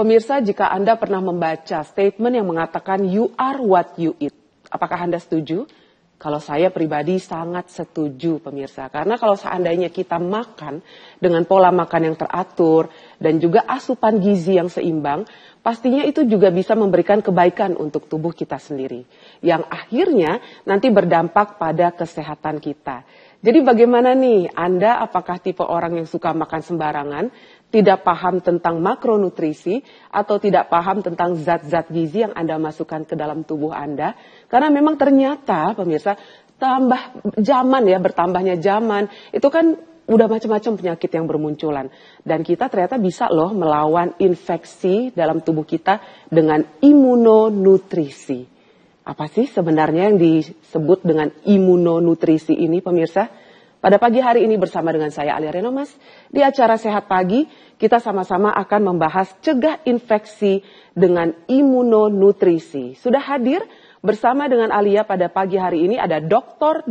Pemirsa, jika Anda pernah membaca statement yang mengatakan you are what you eat, apakah Anda setuju? Kalau saya pribadi sangat setuju, pemirsa. Karena kalau seandainya kita makan dengan pola makan yang teratur dan juga asupan gizi yang seimbang, pastinya itu juga bisa memberikan kebaikan untuk tubuh kita sendiri. Yang akhirnya nanti berdampak pada kesehatan kita. Jadi bagaimana nih, Anda apakah tipe orang yang suka makan sembarangan, tidak paham tentang makronutrisi, atau tidak paham tentang zat-zat gizi yang Anda masukkan ke dalam tubuh Anda? Karena memang ternyata, pemirsa, bertambahnya zaman, itu kan udah macam-macam penyakit yang bermunculan. Dan kita ternyata bisa loh melawan infeksi dalam tubuh kita dengan imunonutrisi. Apa sih sebenarnya yang disebut dengan imunonutrisi ini, pemirsa? Pada pagi hari ini bersama dengan saya Alia Renomas, di acara Sehat Pagi, kita sama-sama akan membahas cegah infeksi dengan imunonutrisi. Sudah hadir bersama dengan Alia pada pagi hari ini ada Dr.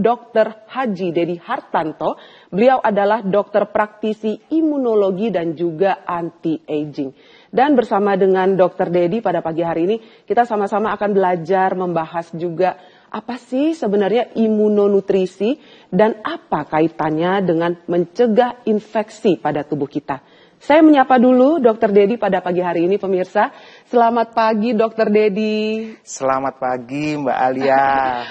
Haji Dedi Hartanto. Beliau adalah dokter praktisi imunologi dan juga anti-aging. Dan bersama dengan Dr. Dedi pada pagi hari ini, kita sama-sama akan belajar membahas juga apa sih sebenarnya imunonutrisi dan apa kaitannya dengan mencegah infeksi pada tubuh kita. Saya menyapa dulu Dr. Dedi pada pagi hari ini, pemirsa. Selamat pagi Dr. Dedi. Selamat pagi Mbak Alia.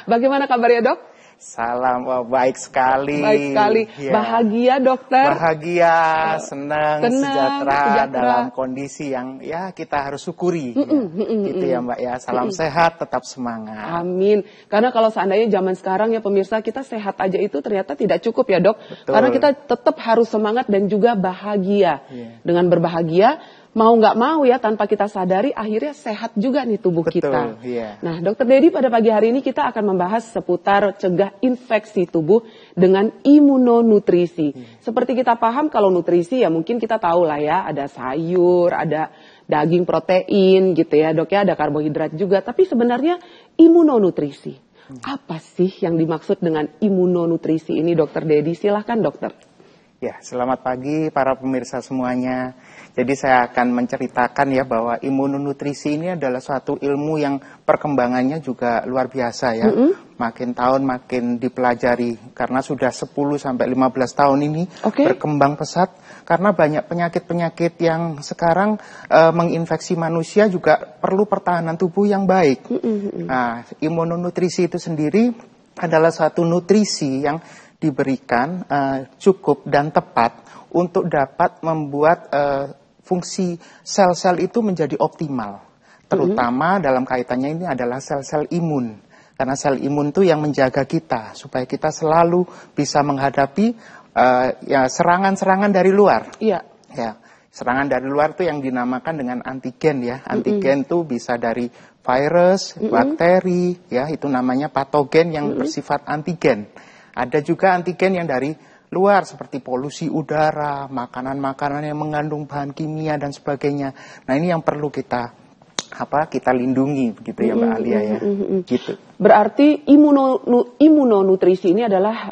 Bagaimana kabarnya, Dok? Salam, baik sekali. Baik sekali. Ya. Bahagia, dokter? Bahagia, senang, sejahtera dalam kondisi yang ya kita harus syukuri. Gitu ya Mbak ya. Salam sehat, tetap semangat. Amin. Karena kalau seandainya zaman sekarang ya pemirsa, kita sehat aja itu ternyata tidak cukup ya, Dok. Betul. Karena kita tetap harus semangat dan juga bahagia. Dengan berbahagia, mau nggak mau ya, tanpa kita sadari akhirnya sehat juga nih tubuh kita. Nah, Dr. Dedi pada pagi hari ini kita akan membahas seputar cegah infeksi tubuh dengan imunonutrisi. Seperti kita paham kalau nutrisi ya mungkin kita tahu lah ya, ada sayur, ada daging protein gitu ya Dok ya, ada karbohidrat juga. Tapi sebenarnya imunonutrisi, apa sih yang dimaksud dengan imunonutrisi ini Dr. Dedi? Silahkan dokter. Ya, selamat pagi para pemirsa semuanya. Jadi saya akan menceritakan ya bahwa imunonutrisi ini adalah suatu ilmu yang perkembangannya juga luar biasa ya. Makin tahun makin dipelajari karena sudah 10-15 tahun ini berkembang pesat. Karena banyak penyakit-penyakit yang sekarang menginfeksi manusia juga perlu pertahanan tubuh yang baik. Nah, imunonutrisi itu sendiri adalah suatu nutrisi yang diberikan cukup dan tepat untuk dapat membuat fungsi sel-sel itu menjadi optimal. Terutama dalam kaitannya ini adalah sel-sel imun. Karena sel imun itu yang menjaga kita supaya kita selalu bisa menghadapi serangan-serangan dari luar. Iya. Ya, serangan dari luar itu yang dinamakan dengan antigen ya. Antigen itu bisa dari virus, bakteri, ya itu namanya patogen yang bersifat antigen. Ada juga antigen yang dari luar seperti polusi udara, makanan-makanan yang mengandung bahan kimia dan sebagainya. Nah, ini yang perlu kita lindungi begitu ya Mbak Alia ya. Gitu. Berarti imunonutrisi ini adalah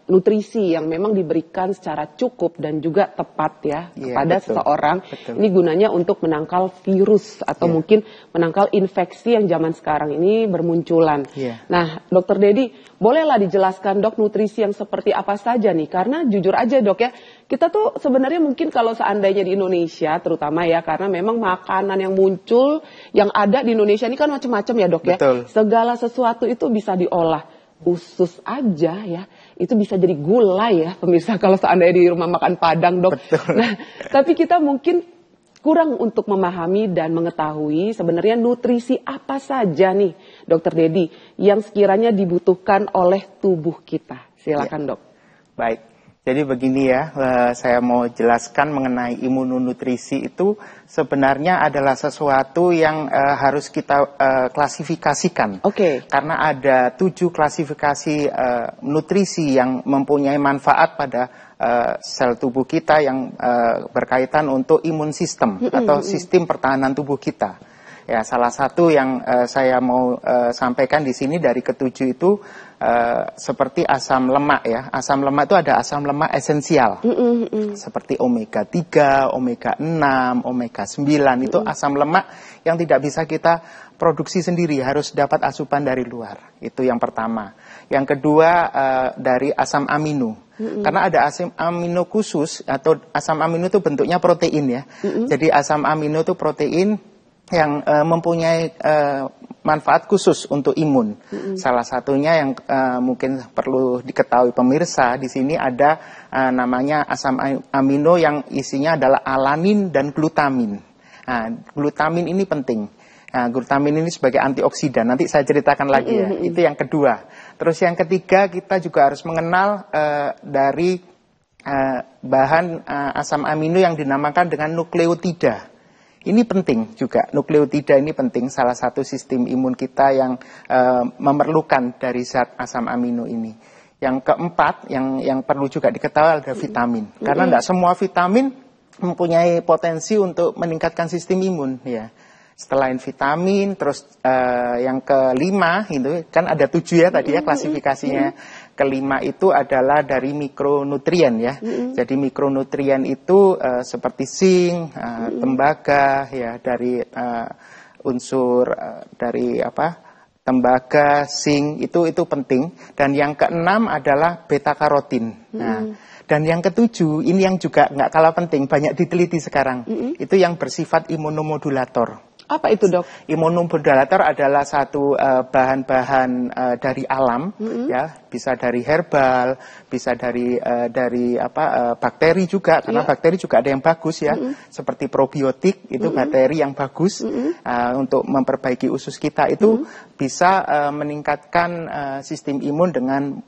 nutrisi yang memang diberikan secara cukup dan juga tepat ya kepada seseorang. Ini gunanya untuk menangkal virus atau mungkin menangkal infeksi yang zaman sekarang ini bermunculan. Nah, Dokter Dedi, bolehlah dijelaskan Dok nutrisi yang seperti apa saja nih? Karena jujur aja Dok ya, kita tuh sebenarnya mungkin kalau seandainya di Indonesia terutama ya, karena memang makanan yang muncul, yang ada di Indonesia ini kan macam-macam ya Dok ya. Segala sesuatu itu bisa diolah. Usus aja ya, itu bisa jadi gulai ya pemirsa kalau seandainya di rumah makan Padang Dok. Nah, tapi kita mungkin kurang untuk memahami dan mengetahui sebenarnya nutrisi apa saja nih Dokter Dedi yang sekiranya dibutuhkan oleh tubuh kita. Silakan Dok. Baik. Jadi begini ya, saya mau jelaskan mengenai imunonutrisi itu sebenarnya adalah sesuatu yang harus kita klasifikasikan. Karena ada 7 klasifikasi nutrisi yang mempunyai manfaat pada sel tubuh kita yang berkaitan untuk imun sistem atau sistem pertahanan tubuh kita. Ya, salah satu yang saya mau sampaikan di sini dari ketujuh itu seperti asam lemak ya. Asam lemak itu ada asam lemak esensial. Seperti omega 3, omega 6, omega 9 itu asam lemak yang tidak bisa kita produksi sendiri, harus dapat asupan dari luar. Itu yang pertama. Yang kedua dari asam amino. Karena ada asam amino khusus, atau asam amino itu bentuknya protein ya. Jadi asam amino itu protein yang mempunyai manfaat khusus untuk imun. Salah satunya yang mungkin perlu diketahui pemirsa, di sini ada namanya asam amino yang isinya adalah alanin dan glutamin. Nah, glutamin ini penting. Nah, glutamin ini sebagai antioksidan. Nanti saya ceritakan lagi ya. Itu yang kedua. Terus yang ketiga, kita juga harus mengenal dari bahan asam amino yang dinamakan dengan nukleotida. Ini penting juga, nukleotida ini penting, salah satu sistem imun kita yang memerlukan dari zat asam amino ini. Yang keempat, yang perlu juga diketahui adalah vitamin. Karena tidak semua vitamin mempunyai potensi untuk meningkatkan sistem imun. Ya. Selain vitamin, terus yang kelima, itu kan ada 7 ya tadi ya klasifikasinya. Kelima itu adalah dari mikronutrien ya. Jadi mikronutrien itu seperti zinc, tembaga ya, dari unsur dari tembaga, zinc itu penting. Dan yang keenam adalah beta karotin. Nah, dan yang ketujuh ini yang juga nggak kalah penting, banyak diteliti sekarang. Itu yang bersifat imunomodulator. Apa itu, Dok? Imunomodulator adalah satu bahan-bahan dari alam, ya, bisa dari herbal, bisa dari bakteri juga, karena bakteri juga ada yang bagus ya, seperti probiotik itu bakteri yang bagus untuk memperbaiki usus kita, itu bisa meningkatkan sistem imun dengan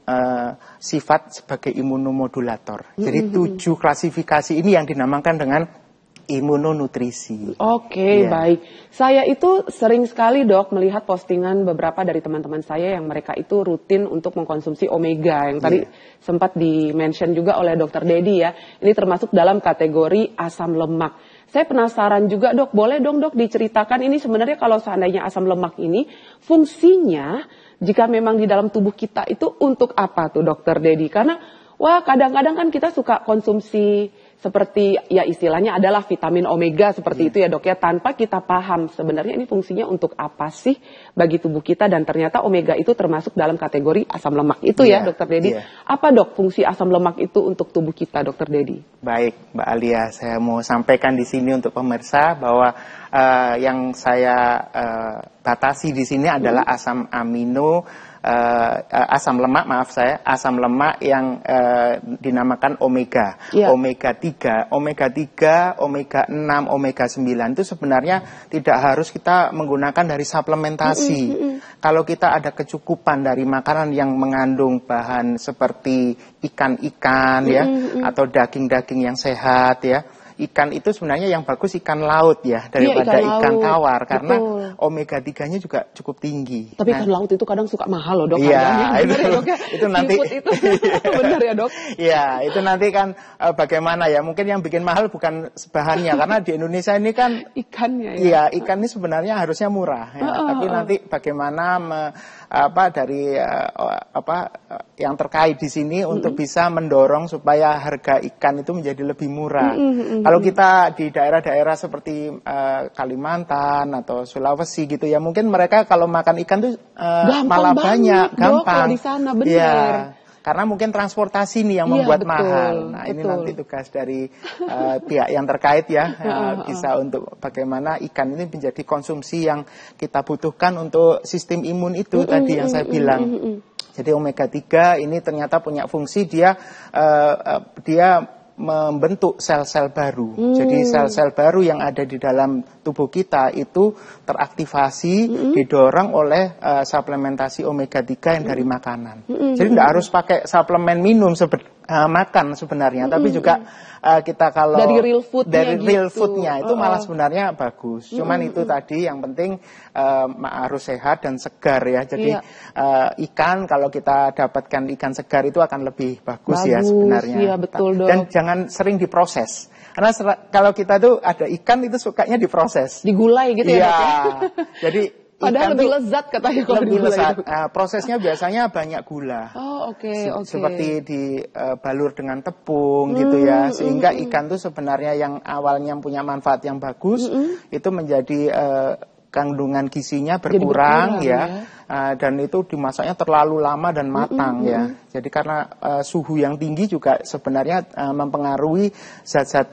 sifat sebagai imunomodulator. Jadi 7 klasifikasi ini yang dinamakan dengan imunonutrisi. Oke, baik. Saya itu sering sekali, Dok, melihat postingan beberapa dari teman-teman saya yang mereka itu rutin untuk mengkonsumsi omega, yang tadi sempat di-mention juga oleh Dr. Dedi ya. Ini termasuk dalam kategori asam lemak. Saya penasaran juga, Dok, boleh dong, Dok, diceritakan ini sebenarnya kalau seandainya asam lemak ini fungsinya jika memang di dalam tubuh kita itu untuk apa tuh, Dr. Dedi? Karena kadang-kadang kan kita suka konsumsi seperti ya istilahnya adalah vitamin omega seperti itu ya, Dok ya, tanpa kita paham sebenarnya ini fungsinya untuk apa sih bagi tubuh kita, dan ternyata omega itu termasuk dalam kategori asam lemak itu ya, Dr. Dedi. Apa, Dok, fungsi asam lemak itu untuk tubuh kita, Dr. Dedi? Baik, Mbak Alia, saya mau sampaikan di sini untuk pemirsa bahwa yang saya batasi di sini adalah asam amino, asam lemak yang dinamakan omega. Omega 3, omega 6, omega 9 itu sebenarnya tidak harus kita menggunakan dari suplementasi. Kalau kita ada kecukupan dari makanan yang mengandung bahan seperti ikan-ikan ya, atau daging-daging yang sehat ya. Ikan itu sebenarnya yang bagus ikan laut ya, daripada ikan tawar, karena omega 3-nya juga cukup tinggi. Tapi ikan laut itu kadang suka mahal loh, Dok. Iya, itu nanti itu benar ya, Dok? Iya, itu nanti kan bagaimana ya, mungkin yang bikin mahal bukan bahannya, karena di Indonesia ini kan ikannya ya. Iya, ikan ini sebenarnya harusnya murah ya. Tapi nanti bagaimana dari yang terkait di sini untuk bisa mendorong supaya harga ikan itu menjadi lebih murah. Kalau kita di daerah-daerah seperti Kalimantan atau Sulawesi gitu ya, mungkin mereka kalau makan ikan tuh malah banyak, gampang. Dok, di sana benar. Ya, karena mungkin transportasi nih yang membuat mahal. Nah, ini nanti tugas dari pihak yang terkait ya, bisa untuk bagaimana ikan ini menjadi konsumsi yang kita butuhkan untuk sistem imun itu tadi yang saya bilang. Jadi omega 3 ini ternyata punya fungsi, dia membentuk sel-sel baru. Jadi sel-sel baru yang ada di dalam tubuh kita itu teraktivasi, didorong oleh suplementasi omega 3 yang dari makanan. Jadi tidak harus pakai suplemen minum makan sebenarnya, tapi juga kita kalau dari real foodnya itu malah sebenarnya bagus. Cuman itu tadi yang penting harus sehat dan segar ya. Jadi ikan, kalau kita dapatkan ikan segar itu akan lebih bagus ya sebenarnya. Iya, betul, Dok. Dan jangan sering diproses. Karena kalau kita tuh ada ikan itu sukanya diproses. Digulai gitu ya, Dok ya? Jadi padahal lebih lezat katanya kalau lebih digulai lezat. itu. Prosesnya biasanya banyak gula. Oh, oke. Seperti dibalur dengan tepung gitu ya. Sehingga ikan tuh sebenarnya yang awalnya punya manfaat yang bagus, itu menjadi kandungan gizinya berkurang ya. Dan itu dimasaknya terlalu lama dan matang ya. Jadi karena suhu yang tinggi juga sebenarnya mempengaruhi zat-zat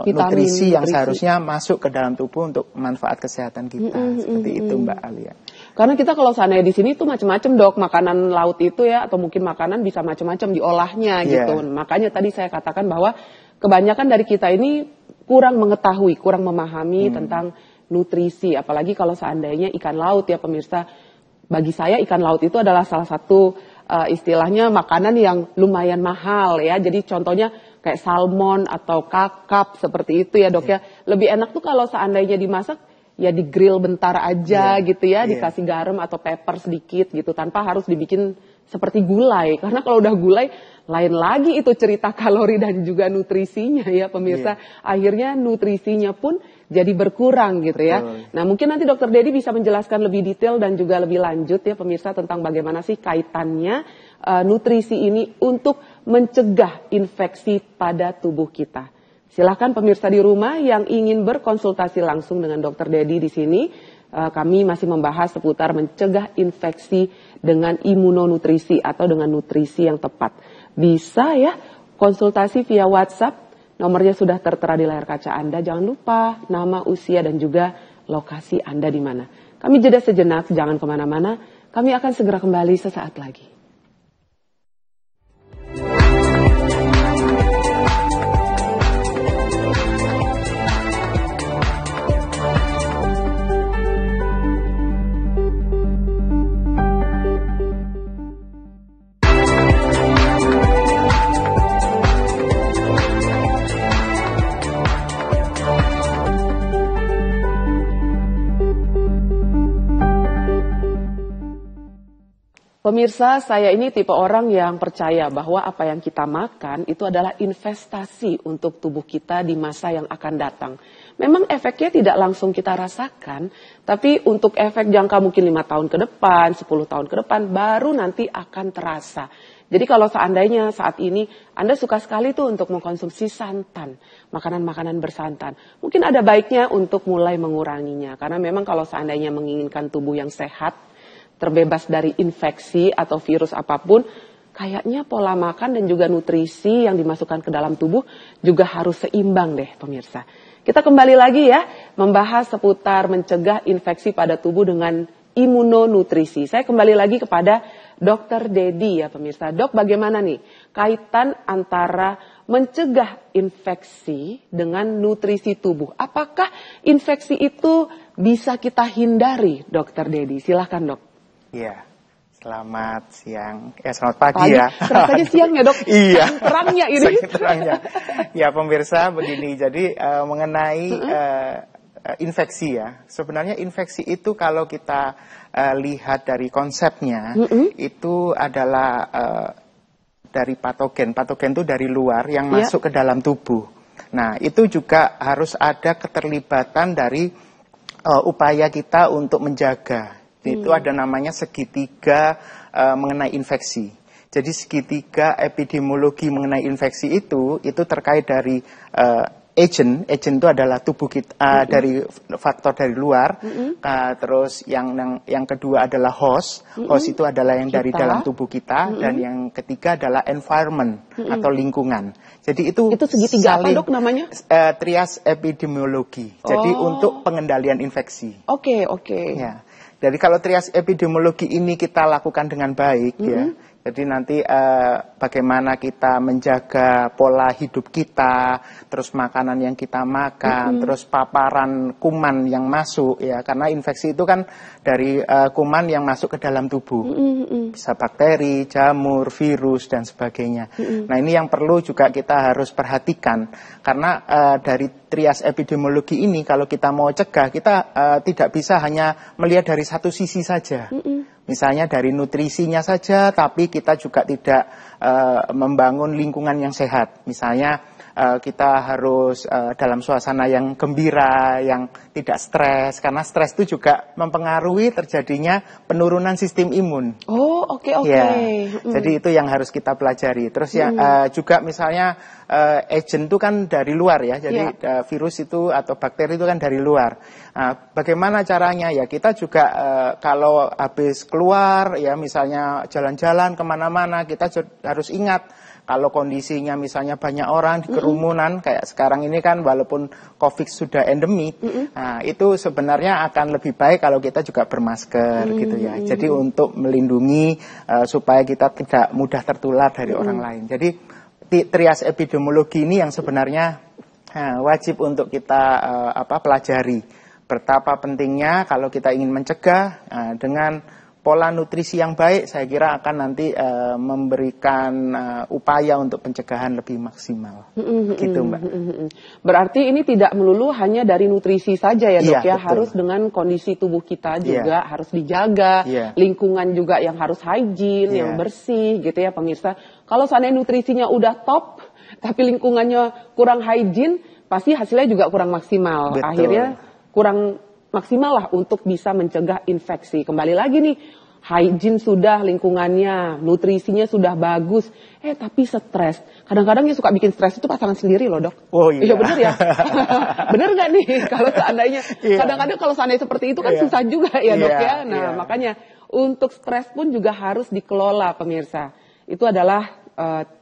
nutrisi yang seharusnya masuk ke dalam tubuh untuk manfaat kesehatan kita. Seperti itu Mbak Alia. Karena kita kalau seandainya di sini tuh macam-macam, Dok, makanan laut itu ya, atau mungkin makanan bisa macam-macam diolahnya gitu. Makanya tadi saya katakan bahwa kebanyakan dari kita ini kurang mengetahui, kurang memahami tentang nutrisi, apalagi kalau seandainya ikan laut ya pemirsa. Bagi saya ikan laut itu adalah salah satu istilahnya makanan yang lumayan mahal ya. Jadi contohnya kayak salmon atau kakap seperti itu ya, Dok ya. Lebih enak tuh kalau seandainya dimasak ya di grill bentar aja gitu ya, dikasih garam atau pepper sedikit gitu tanpa harus dibikin seperti gulai. Karena kalau udah gulai lain lagi itu cerita kalori dan juga nutrisinya ya pemirsa. Akhirnya nutrisinya pun jadi berkurang gitu ya. Nah mungkin nanti Dokter Dedi bisa menjelaskan lebih detail dan juga lebih lanjut ya pemirsa tentang bagaimana sih kaitannya nutrisi ini untuk mencegah infeksi pada tubuh kita. Silahkan pemirsa di rumah yang ingin berkonsultasi langsung dengan Dokter Dedi di sini. Kami masih membahas seputar mencegah infeksi dengan imunonutrisi atau dengan nutrisi yang tepat. Bisa ya konsultasi via WhatsApp. Nomornya sudah tertera di layar kaca Anda. Jangan lupa nama, usia, dan juga lokasi Anda di mana. Kami jeda sejenak, jangan kemana-mana. Kami akan segera kembali sesaat lagi. Pemirsa, saya ini tipe orang yang percaya bahwa apa yang kita makan itu adalah investasi untuk tubuh kita di masa yang akan datang. Memang efeknya tidak langsung kita rasakan, tapi untuk efek jangka mungkin 5 tahun ke depan, 10 tahun ke depan, baru nanti akan terasa. Jadi kalau seandainya saat ini Anda suka sekali tuh untuk mengkonsumsi santan, makanan-makanan bersantan, mungkin ada baiknya untuk mulai menguranginya. Karena memang kalau seandainya menginginkan tubuh yang sehat, terbebas dari infeksi atau virus apapun, kayaknya pola makan dan juga nutrisi yang dimasukkan ke dalam tubuh juga harus seimbang deh pemirsa. Kita kembali lagi ya, membahas seputar mencegah infeksi pada tubuh dengan imunonutrisi. Saya kembali lagi kepada Dokter Dedi ya pemirsa. Dok, bagaimana nih kaitan antara mencegah infeksi dengan nutrisi tubuh? Apakah infeksi itu bisa kita hindari, Dokter Dedi? Silahkan Dok. Iya, selamat siang. Selamat pagi ya. Rasanya siang ya, Dok. Iya. Terangnya ini. Terangnya. Ya pemirsa begini, jadi mengenai infeksi ya. Sebenarnya infeksi itu kalau kita lihat dari konsepnya, itu adalah dari patogen. Patogen itu dari luar yang masuk ke dalam tubuh. Nah itu juga harus ada keterlibatan dari upaya kita untuk menjaga. Itu ada namanya segitiga mengenai infeksi. Jadi segitiga epidemiologi mengenai infeksi itu terkait dari agent itu adalah tubuh kita dari faktor dari luar. Terus yang kedua adalah host itu adalah yang dari dalam tubuh kita, dan yang ketiga adalah environment atau lingkungan. Jadi itu segitiga apa Dok namanya? Trias epidemiologi. Jadi untuk pengendalian infeksi. Oke. Ya. Jadi kalau trias epidemiologi ini kita lakukan dengan baik ya. Jadi nanti bagaimana kita menjaga pola hidup kita, terus makanan yang kita makan, terus paparan kuman yang masuk ya. Karena infeksi itu kan dari kuman yang masuk ke dalam tubuh. Bisa bakteri, jamur, virus dan sebagainya. Nah, ini yang perlu juga kita harus perhatikan. Karena dari trias epidemiologi ini kalau kita mau cegah, kita tidak bisa hanya melihat dari satu sisi saja. Misalnya dari nutrisinya saja, tapi kita juga tidak membangun lingkungan yang sehat. Misalnya kita harus dalam suasana yang gembira, yang tidak stres, karena stres itu juga mempengaruhi terjadinya penurunan sistem imun. Oh, oke. Ya, jadi itu yang harus kita pelajari. Terus juga misalnya agent itu kan dari luar ya, jadi virus itu atau bakteri itu kan dari luar. Bagaimana caranya ya, kita juga kalau habis keluar ya, misalnya jalan-jalan kemana-mana, kita harus ingat kalau kondisinya misalnya banyak orang di kerumunan, kayak sekarang ini kan walaupun COVID sudah endemi, itu sebenarnya akan lebih baik kalau kita juga bermasker gitu ya. Jadi untuk melindungi supaya kita tidak mudah tertular dari orang lain. Jadi trias epidemiologi ini yang sebenarnya wajib untuk kita pelajari. Betapa pentingnya kalau kita ingin mencegah dengan pola nutrisi yang baik, saya kira akan nanti memberikan upaya untuk pencegahan lebih maksimal. Gitu, Mbak. Berarti ini tidak melulu hanya dari nutrisi saja ya, Dok ya, betul. harus dengan kondisi tubuh kita juga harus dijaga, lingkungan juga yang harus hygiene, yang bersih gitu ya pemirsa. Kalau seandainya nutrisinya udah top, tapi lingkungannya kurang hygiene, pasti hasilnya juga kurang maksimal. Betul. Akhirnya kurang maksimal lah untuk bisa mencegah infeksi. Kembali lagi nih, hygiene sudah, lingkungannya, nutrisinya sudah bagus, tapi stres. Kadang-kadang yang suka bikin stres itu pasangan sendiri loh, Dok. Oh iya. Iya bener ya? Bener nggak nih kalau seandainya? Kadang-kadang kalau seandainya seperti itu kan susah juga ya, Dok ya. Nah makanya untuk stres pun juga harus dikelola pemirsa. Itu adalah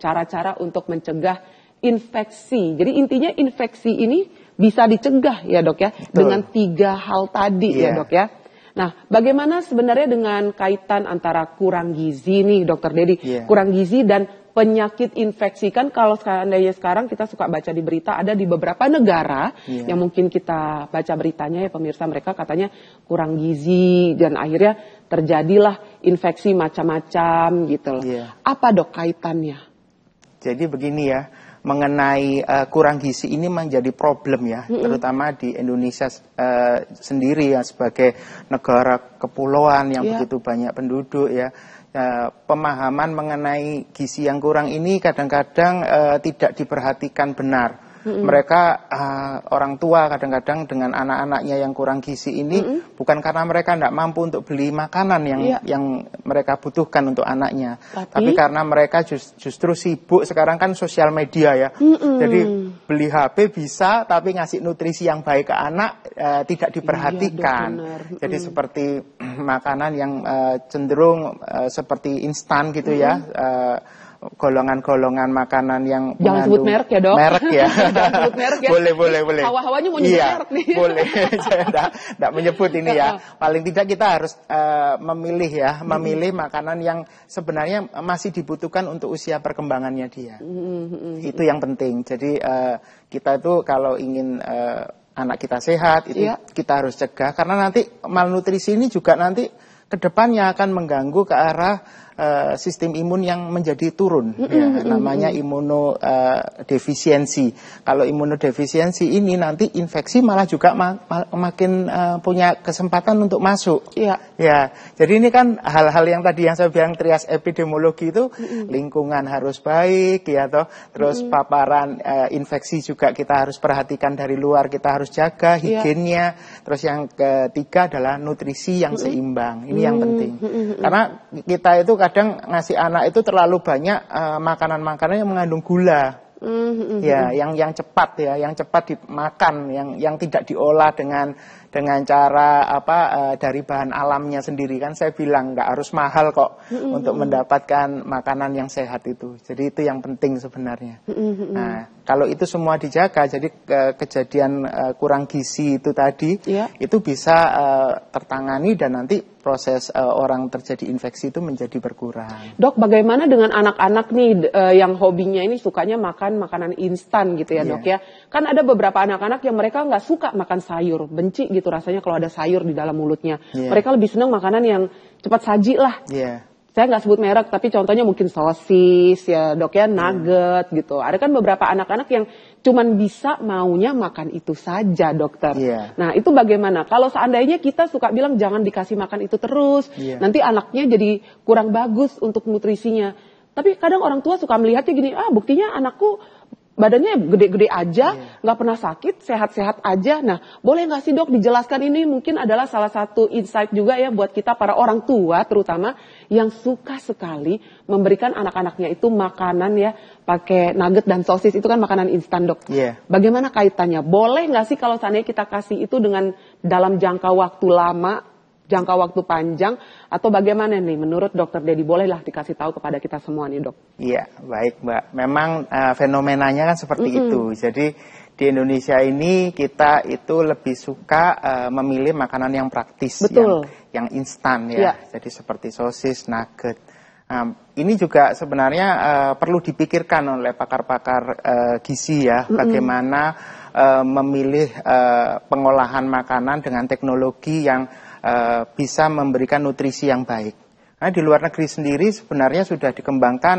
cara-cara untuk mencegah infeksi. Jadi intinya infeksi ini bisa dicegah ya, Dok ya, dengan 3 hal tadi ya, Dok ya. Nah, bagaimana sebenarnya dengan kaitan antara kurang gizi nih, Dokter Dedi, kurang gizi dan penyakit infeksi? Kan kalau seandainya sekarang kita suka baca di berita, ada di beberapa negara yang mungkin kita baca beritanya ya pemirsa, mereka katanya kurang gizi dan akhirnya terjadilah infeksi macam-macam gitu loh. Apa, Dok, kaitannya? Jadi begini ya, mengenai kurang gizi ini menjadi problem ya, terutama di Indonesia sendiri ya, sebagai negara kepulauan yang begitu banyak penduduk ya. Pemahaman mengenai gizi yang kurang ini kadang-kadang tidak diperhatikan benar. Mereka orang tua kadang-kadang dengan anak-anaknya yang kurang gizi ini bukan karena mereka tidak mampu untuk beli makanan yang mereka butuhkan untuk anaknya, tapi karena mereka justru sibuk. Sekarang kan sosial media ya, jadi beli HP bisa, tapi ngasih nutrisi yang baik ke anak tidak diperhatikan. Jadi seperti makanan yang cenderung seperti instan gitu ya. Golongan-golongan makanan yang jangan sebut merek ya, Dok. Merek ya. Jangan sebut merek ya. Boleh. Hawa-hawanya mau nyebut merek nih. Boleh. Saya enggak menyebut ini ya. Paling tidak kita harus memilih makanan yang sebenarnya masih dibutuhkan untuk usia perkembangannya dia. Itu yang penting. Jadi kita itu kalau ingin anak kita sehat, itu kita harus cegah, karena nanti malnutrisi ini juga nanti kedepannya akan mengganggu ke arah sistem imun yang menjadi turun, namanya imunodefisiensi. Kalau imunodefisiensi ini nanti infeksi malah juga makin punya kesempatan untuk masuk. Ya, jadi ini kan hal-hal yang tadi yang saya bilang trias epidemiologi itu, lingkungan harus baik, ya toh. Terus paparan infeksi juga kita harus perhatikan dari luar, kita harus jaga higiennya. Terus yang ketiga adalah nutrisi yang seimbang. Ini yang penting. Karena kita itu kadang ngasih anak itu terlalu banyak makanan-makanan yang mengandung gula, ya, yang cepat ya, yang cepat dimakan, yang tidak diolah dengan cara dari bahan alamnya sendiri. Kan saya bilang nggak harus mahal kok untuk mendapatkan makanan yang sehat itu. Jadi itu yang penting sebenarnya. Nah, kalau itu semua dijaga, jadi kejadian kurang gizi itu tadi itu bisa tertangani dan nanti proses orang terjadi infeksi itu menjadi berkurang. Dok, bagaimana dengan anak-anak nih yang hobinya ini sukanya makan makanan instan gitu ya, Dok ya? Kan ada beberapa anak-anak yang mereka nggak suka makan sayur, benci gitu rasanya kalau ada sayur di dalam mulutnya. Mereka lebih senang makanan yang cepat saji lah. Saya nggak sebut merek, tapi contohnya mungkin sosis ya, Dok ya, nugget gitu. Ada kan beberapa anak-anak yang cuman bisa maunya makan itu saja, Dokter. Nah, itu bagaimana? Kalau seandainya kita suka bilang jangan dikasih makan itu terus, nanti anaknya jadi kurang bagus untuk nutrisinya. Tapi kadang orang tua suka melihatnya gini, buktinya anakku badannya gede-gede aja, nggak pernah sakit, sehat-sehat aja. Nah, boleh nggak sih dok dijelaskan, ini mungkin adalah salah satu insight juga ya buat kita para orang tua terutama yang suka sekali memberikan anak-anaknya itu makanan ya pakai nugget dan sosis, itu kan makanan instan dok. Bagaimana kaitannya? Boleh nggak sih kalau seandainya kita kasih itu dengan dalam jangka waktu lama, jangka waktu panjang, atau bagaimana nih menurut dokter Dedi? Bolehlah dikasih tahu kepada kita semua nih dok. Iya, baik Mbak. Memang fenomenanya kan seperti itu. Jadi di Indonesia ini kita itu lebih suka memilih makanan yang praktis, yang instan ya. Jadi seperti sosis, nugget. Ini juga sebenarnya perlu dipikirkan oleh pakar-pakar gizi ya, bagaimana memilih pengolahan makanan dengan teknologi yang bisa memberikan nutrisi yang baik. Nah, di luar negeri sendiri sebenarnya sudah dikembangkan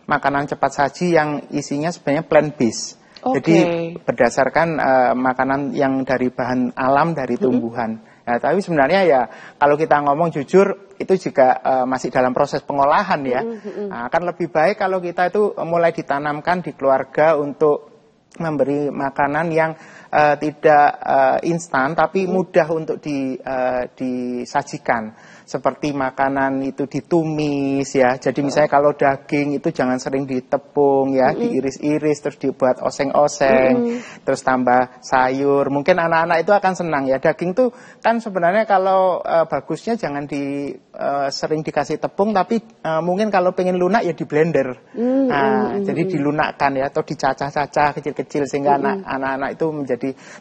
makanan cepat saji yang isinya sebenarnya plant-based. Jadi berdasarkan makanan yang dari bahan alam, dari tumbuhan. Nah, tapi sebenarnya ya kalau kita ngomong jujur itu juga masih dalam proses pengolahan ya. Nah, akan lebih baik kalau kita itu mulai ditanamkan di keluarga untuk memberi makanan yang tidak instan tapi mudah untuk disajikan, seperti makanan itu ditumis ya. Jadi misalnya kalau daging itu jangan sering ditepung ya, diiris-iris terus dibuat oseng-oseng, terus tambah sayur. Mungkin anak-anak itu akan senang ya. Daging tuh kan sebenarnya kalau bagusnya jangan sering dikasih tepung, tapi mungkin kalau pengen lunak ya di blender. Jadi dilunakkan ya, atau dicacah-cacah kecil-kecil sehingga anak-anak itu menjadi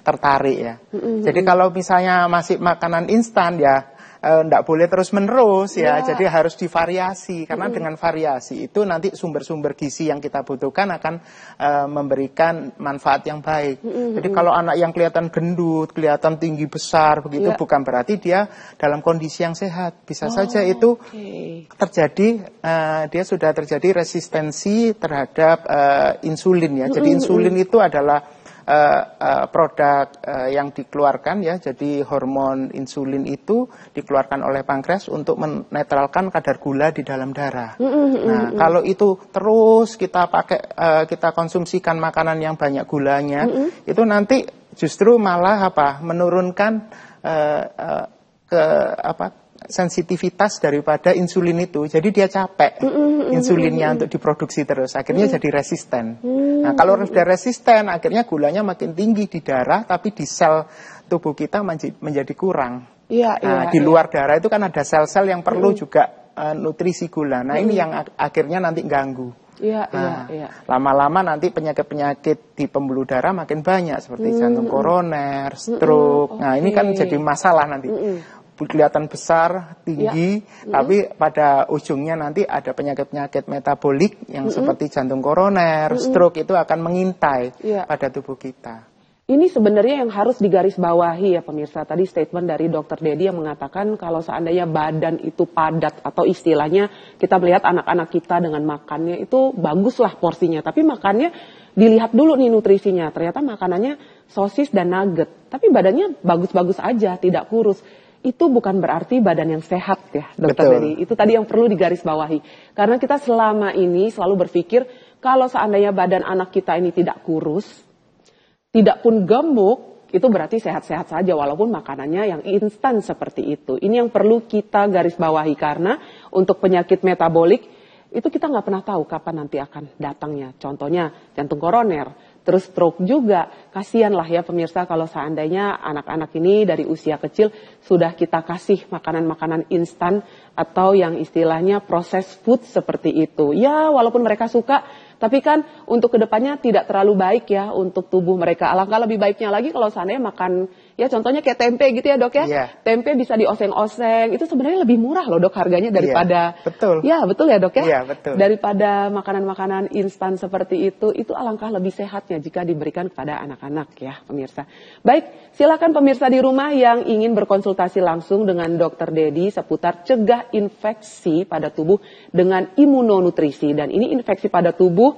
tertarik ya. Jadi kalau misalnya masih makanan instan ya enggak boleh terus-menerus ya. Jadi harus divariasi, karena dengan variasi itu nanti sumber-sumber gizi yang kita butuhkan akan memberikan manfaat yang baik. Jadi kalau anak yang kelihatan gendut, kelihatan tinggi besar begitu, bukan berarti dia dalam kondisi yang sehat. Bisa saja itu terjadi, dia sudah terjadi resistensi terhadap insulin ya. Jadi insulin itu adalah produk yang dikeluarkan ya. Jadi hormon insulin itu dikeluarkan oleh pankreas untuk menetralkan kadar gula di dalam darah. Nah, kalau itu terus kita kita konsumsikan makanan yang banyak gulanya, itu nanti justru malah menurunkan sensitivitas daripada insulin itu. Jadi dia capek insulinnya untuk diproduksi terus, akhirnya jadi resisten. Nah, kalau sudah resisten akhirnya gulanya makin tinggi di darah, tapi di sel tubuh kita menjadi kurang. Di luar darah itu kan ada sel-sel yang perlu juga nutrisi gula. Nah, ini yang akhirnya nanti ganggu. Lama-lama nanti penyakit-penyakit di pembuluh darah makin banyak, seperti jantung koroner, stroke. Nah, ini kan jadi masalah nanti. Kelihatan besar, tinggi, tapi pada ujungnya nanti ada penyakit-penyakit metabolik yang seperti jantung koroner, stroke itu akan mengintai pada tubuh kita. Ini sebenarnya yang harus digarisbawahi ya pemirsa. Tadi statement dari Dr. Dedi yang mengatakan kalau seandainya badan itu padat, atau istilahnya kita melihat anak-anak kita dengan makannya itu baguslah porsinya, tapi makannya dilihat dulu nih nutrisinya. Ternyata makanannya sosis dan nugget, tapi badannya bagus-bagus aja, tidak kurus. Itu bukan berarti badan yang sehat ya, Dokter Dedi. Itu tadi yang perlu digarisbawahi. Karena kita selama ini selalu berpikir kalau seandainya badan anak kita ini tidak kurus, tidak pun gemuk, itu berarti sehat-sehat saja walaupun makanannya yang instan seperti itu. Ini yang perlu kita garisbawahi, karena untuk penyakit metabolik itu kita nggak pernah tahu kapan nanti akan datangnya. Contohnya jantung koroner, terus stroke juga. Kasian lah ya pemirsa kalau seandainya anak-anak ini dari usia kecil sudah kita kasih makanan-makanan instan atau yang istilahnya processed food seperti itu. Ya walaupun mereka suka, tapi kan untuk kedepannya tidak terlalu baik ya untuk tubuh mereka. Alangkah lebih baiknya lagi kalau seandainya makan, ya contohnya kayak tempe gitu ya dok ya. Tempe bisa dioseng-oseng, itu sebenarnya lebih murah loh dok harganya daripada. Ya betul ya dok ya. Daripada makanan-makanan instan seperti itu alangkah lebih sehatnya jika diberikan kepada anak-anak ya pemirsa. Baik, silakan pemirsa di rumah yang ingin berkonsultasi langsung dengan Dr. Dedi seputar cegah infeksi pada tubuh dengan imunonutrisi. Dan ini infeksi pada tubuh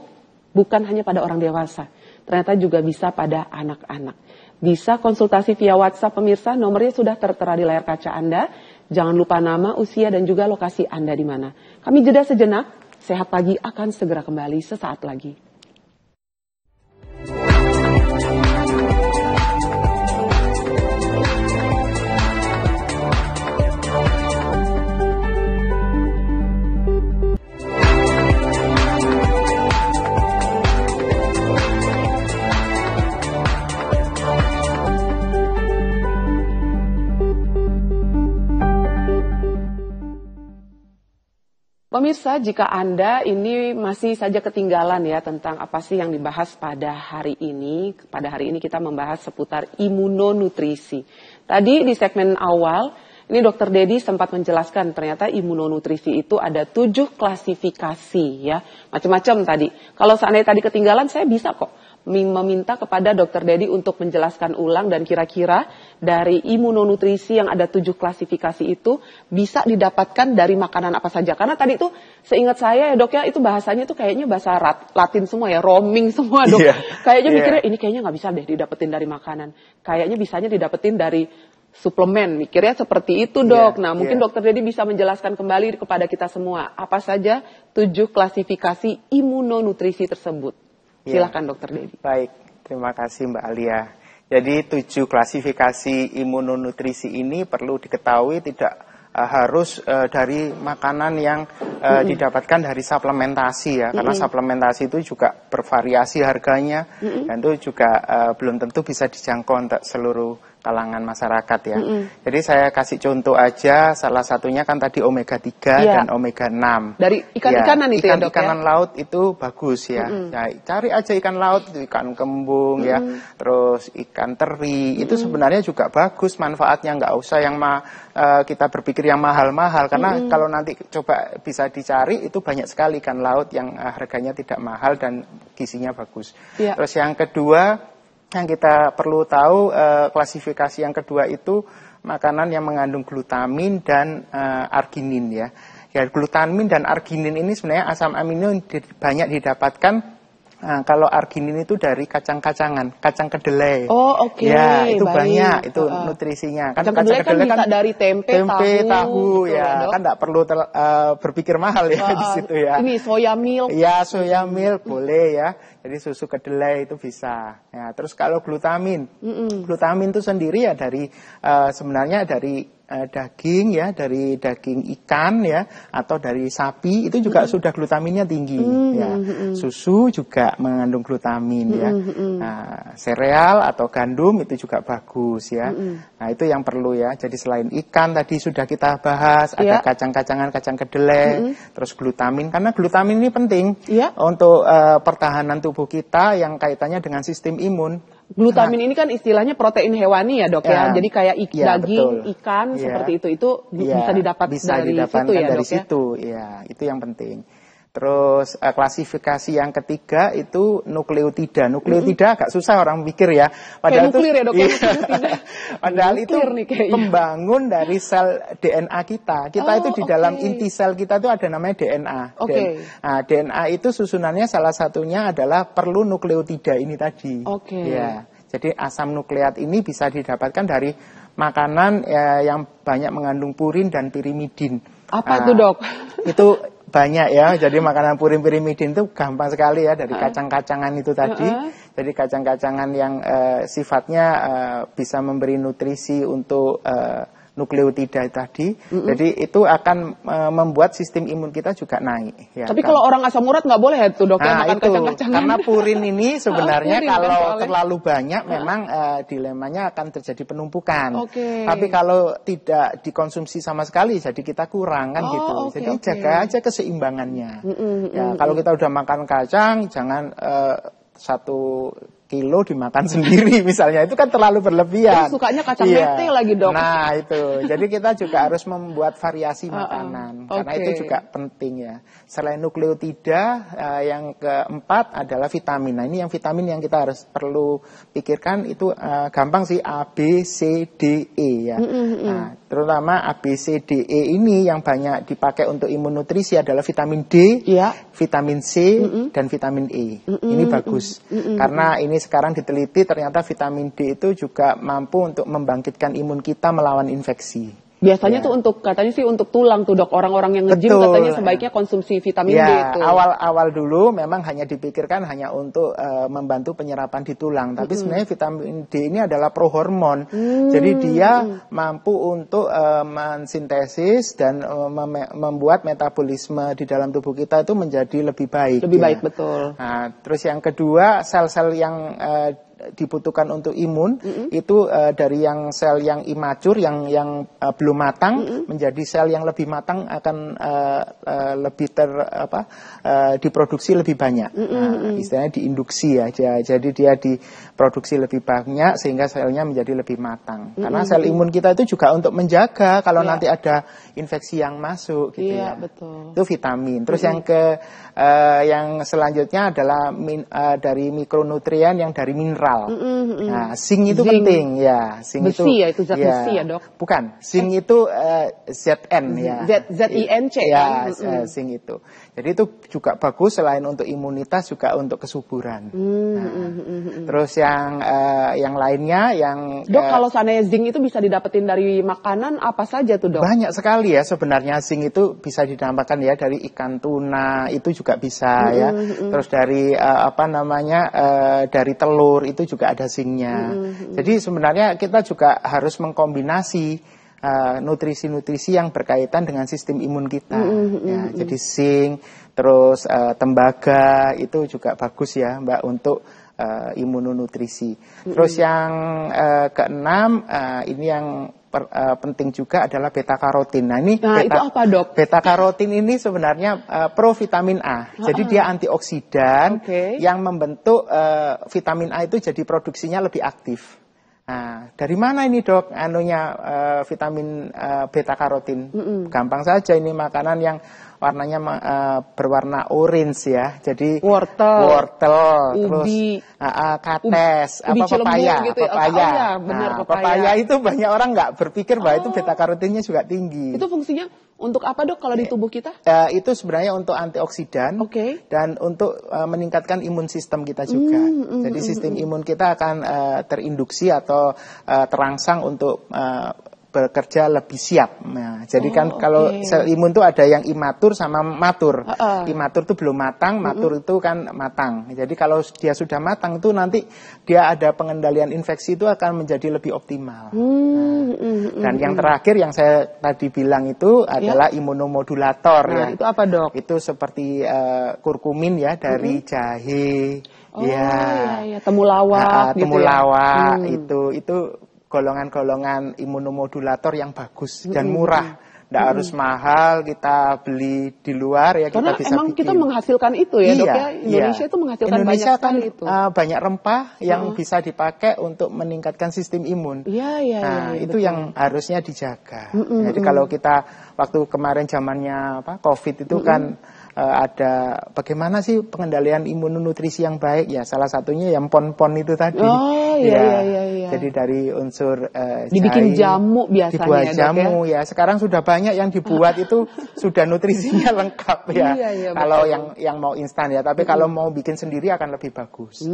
bukan hanya pada orang dewasa, ternyata juga bisa pada anak-anak. Bisa konsultasi via WhatsApp pemirsa, nomornya sudah tertera di layar kaca Anda. Jangan lupa nama, usia, dan juga lokasi Anda di mana. Kami jeda sejenak, Sehat Pagi akan segera kembali sesaat lagi. pemirsa, jika Anda ini masih saja ketinggalan ya tentang apa sih yang dibahas pada hari ini. Pada hari ini kita membahas seputar imunonutrisi. Tadi di segmen awal, ini Dr. Dedi sempat menjelaskan ternyata imunonutrisi itu ada 7 klasifikasi ya. Macam-macam tadi. Kalau seandainya tadi ketinggalan, saya bisa kok meminta kepada Dr. Dedi untuk menjelaskan ulang dan kira-kira dari imunonutrisi yang ada 7 klasifikasi itu bisa didapatkan dari makanan apa saja. Karena tadi itu seingat saya ya dok ya, itu bahasanya itu kayaknya bahasa Latin semua ya, roaming semua dok. Kayaknya mikirnya ini kayaknya nggak bisa deh didapetin dari makanan. Kayaknya bisanya didapetin dari suplemen, mikirnya seperti itu dok. Nah mungkin Dr. Dedi bisa menjelaskan kembali kepada kita semua apa saja 7 klasifikasi imunonutrisi tersebut. Silakan Dr. Dedi. Baik, terima kasih Mbak Alia. Jadi 7 klasifikasi imunonutrisi ini perlu diketahui tidak harus dari makanan yang didapatkan dari suplementasi ya, karena suplementasi itu juga bervariasi harganya dan itu juga belum tentu bisa dijangkau untuk seluruh kalangan masyarakat ya. Jadi saya kasih contoh aja, salah satunya kan tadi omega 3 dan omega 6. Dari ikan-ikanan itu ya dok ya? Ikan-ikanan laut itu bagus ya. Ya. Cari aja ikan laut, ikan kembung ya, terus ikan teri, itu sebenarnya juga bagus manfaatnya, nggak usah yang kita berpikir yang mahal-mahal, karena kalau nanti coba bisa dicari itu banyak sekali ikan laut yang harganya tidak mahal dan gizinya bagus. Terus yang kedua, yang kita perlu tahu, klasifikasi yang kedua itu makanan yang mengandung glutamin dan arginin ya. Ya, glutamin dan arginin ini sebenarnya asam amino yang banyak didapatkan. Kalau arginin itu dari kacang-kacangan, kacang kedelai. Oh oke. Ya, itu banyak itu nutrisinya. Kacang kedelai kan bisa dari tempe tahu gitu, ya. Kan tidak perlu berpikir mahal ya di situ ya. Ini soya milk. Ya, soya milk boleh ya. Jadi susu kedelai itu bisa. Ya, terus kalau glutamin, glutamin itu sendiri ya dari sebenarnya dari daging ya, dari daging ikan ya, atau dari sapi itu juga sudah glutaminnya tinggi ya. Susu juga mengandung glutamin ya. Nah, sereal atau gandum itu juga bagus ya. Nah, itu yang perlu ya. Jadi selain ikan tadi sudah kita bahas, ada kacang-kacangan, kacang kedelai, terus glutamin, karena glutamin ini penting untuk pertahanan tubuh kita yang kaitannya dengan sistem imun. Glutamin ini kan istilahnya protein hewani ya dok ya, jadi kayak daging, ikan seperti itu bisa didapat dari situ ya dok ya. Itu yang penting. Terus klasifikasi yang ketiga itu nukleotida. Nukleotida agak susah orang pikir ya. Padahal kayak nuklir ya dok. Padahal itu pembangun dari sel DNA kita. Kita itu di dalam inti sel kita itu ada namanya DNA. Nah, DNA itu susunannya salah satunya adalah perlu nukleotida ini tadi. Ya. Jadi asam nukleat ini bisa didapatkan dari makanan yang banyak mengandung purin dan pirimidin. Apa itu dok? Itu banyak ya, jadi makanan purin pirimidin itu gampang sekali ya, dari kacang-kacangan itu tadi. Jadi kacang-kacangan yang sifatnya bisa memberi nutrisi untuk nukleotida tadi. Jadi itu akan membuat sistem imun kita juga naik. Ya, tapi kalau orang asam urat nggak boleh itu dok ya makan kacang-kacangan. Karena purin ini sebenarnya kalau terlalu banyak memang dilemanya akan terjadi penumpukan. Tapi kalau tidak dikonsumsi sama sekali jadi kita kurang kan gitu. Jadi jaga aja keseimbangannya. Ya, kalau kita udah makan kacang jangan 1 kilo dimakan sendiri misalnya, itu kan terlalu berlebihan. Sukanya kacang mete lagi dok. Nah itu, jadi kita juga harus membuat variasi makanan, karena itu juga penting ya. Selain nukleotida, yang keempat adalah vitamin. Nah ini yang vitamin yang kita harus perlu pikirkan itu gampang sih, A, B, C, D, E ya. Nah, terutama A, B, C, D, E ini yang banyak dipakai untuk imunutrisi adalah vitamin D, vitamin C, dan vitamin E. Ini bagus, karena ini sekarang diteliti ternyata vitamin D itu juga mampu untuk membangkitkan imun kita melawan infeksi. Biasanya tuh katanya sih untuk tulang tuh dok, orang-orang yang nge-gym katanya sebaiknya konsumsi vitamin D itu. Awal dulu memang hanya dipikirkan hanya untuk membantu penyerapan di tulang, tapi sebenarnya vitamin D ini adalah prohormon. Jadi dia mampu untuk mensintesis dan membuat metabolisme di dalam tubuh kita itu menjadi lebih baik. Lebih baik betul. Nah, terus yang kedua, sel-sel yang dibutuhkan untuk imun itu dari yang sel yang immature yang belum matang menjadi sel yang lebih matang akan lebih diproduksi lebih banyak. Istilahnya diinduksi ya. Jadi dia diproduksi lebih banyak sehingga selnya menjadi lebih matang. Karena sel imun kita itu juga untuk menjaga kalau nanti ada infeksi yang masuk gitu ya. Betul. Itu vitamin. Terus yang selanjutnya adalah dari mikronutrien yang dari mineral. Nah, zinc itu penting ya. Zinc besi itu zat besi ya, Dok? Bukan, zinc itu Zn ya. ZINC ya, zinc itu. Jadi itu juga bagus selain untuk imunitas juga untuk kesuburan. Terus yang lainnya yang Dok, kalau seandainya zinc itu bisa didapetin dari makanan apa saja tuh, Dok? Banyak sekali ya sebenarnya. Zinc itu bisa didapatkan ya dari ikan tuna, itu juga bisa ya. Terus dari dari telur itu juga ada zincnya. Jadi sebenarnya kita juga harus mengkombinasi nutrisi-nutrisi yang berkaitan dengan sistem imun kita. Ya, jadi zinc, terus tembaga itu juga bagus ya, Mbak, untuk imunonutrisi. Terus yang keenam ini yang penting juga adalah beta karotin. Nah ini itu apa, Dok? Beta karotin ini sebenarnya provitamin A. Jadi dia antioksidan yang membentuk vitamin A itu jadi produksinya lebih aktif. Nah, dari mana ini, Dok? Vitamin beta karotin. Gampang saja, ini makanan yang warnanya berwarna orange ya. Jadi wortel, ubi, terus kates, ubi pepaya, gitu ya. pepaya. Benar, Pepaya itu banyak orang nggak berpikir bahwa itu beta karotinnya juga tinggi. Itu fungsinya untuk apa, Dok, kalau di tubuh kita? Itu sebenarnya untuk antioksidan dan untuk meningkatkan imun sistem kita juga. Jadi sistem imun kita akan terinduksi atau terangsang untuk bekerja lebih siap. Nah, jadi kan kalau sel imun itu ada yang imatur sama matur. Imatur itu belum matang, matur itu kan matang. Jadi kalau dia sudah matang itu nanti dia ada pengendalian infeksi itu akan menjadi lebih optimal. Dan yang terakhir yang saya tadi bilang itu adalah imunomodulator ya. Itu apa, Dok? Itu seperti kurkumin ya dari jahe. Temulawak gitu temulawak itu golongan-golongan imunomodulator yang bagus dan murah. Tidak harus mahal, kita beli di luar ya. Karena kita bisa emang bikin. Kita menghasilkan itu ya, Dok ya. Indonesia itu menghasilkan Indonesia banyak sekali itu. Banyak rempah yang bisa dipakai untuk meningkatkan sistem imun. Itu betul. yang harusnya dijaga. Jadi kalau kita waktu kemarin zamannya COVID itu kan ada bagaimana sih pengendalian imunonutrisi yang baik ya, salah satunya yang pon-pon itu tadi. Jadi dari unsur dibikin jamu biasanya dibuat ya, jamu ya. Sekarang sudah banyak yang dibuat itu sudah nutrisinya lengkap ya. Kalau yang mau instan ya, tapi kalau mau bikin sendiri akan lebih bagus.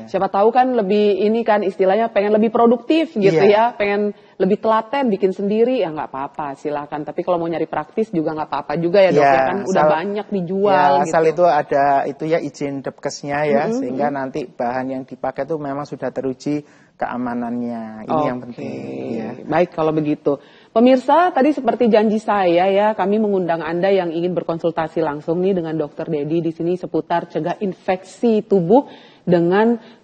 Siapa tahu kan lebih ini kan istilahnya pengen lebih produktif gitu ya, pengen lebih telaten bikin sendiri ya nggak apa-apa, silakan. Tapi kalau mau nyari praktis juga nggak apa-apa juga ya, Dok ya kan udah banyak dijual gitu. Asal itu ada izin Depkesnya ya, sehingga nanti bahan yang dipakai itu memang sudah teruji keamanannya. Ini yang penting ya. Baik kalau begitu. Pemirsa, tadi seperti janji saya ya, kami mengundang Anda yang ingin berkonsultasi langsung nih dengan Dr. Dedi di sini seputar cegah infeksi tubuh dengan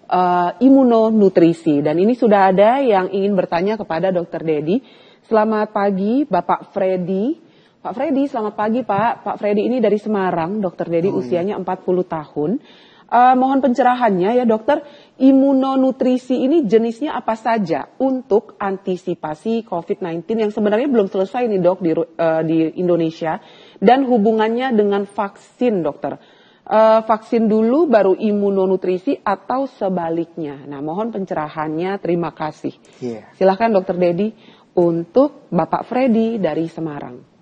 imunonutrisi. Dan ini sudah ada yang ingin bertanya kepada Dr. Dedi. Selamat pagi Bapak Freddy. Pak Freddy, selamat pagi Pak. Pak Freddy ini dari Semarang, Dr. Dedi usianya 40 tahun. Mohon pencerahannya ya Dokter, imunonutrisi ini jenisnya apa saja untuk antisipasi COVID-19 yang sebenarnya belum selesai nih Dok di Indonesia, dan hubungannya dengan vaksin Dokter. Vaksin dulu baru imunonutrisi atau sebaliknya. Nah, mohon pencerahannya, terima kasih. Silahkan Dr. Dedi untuk Bapak Freddy dari Semarang.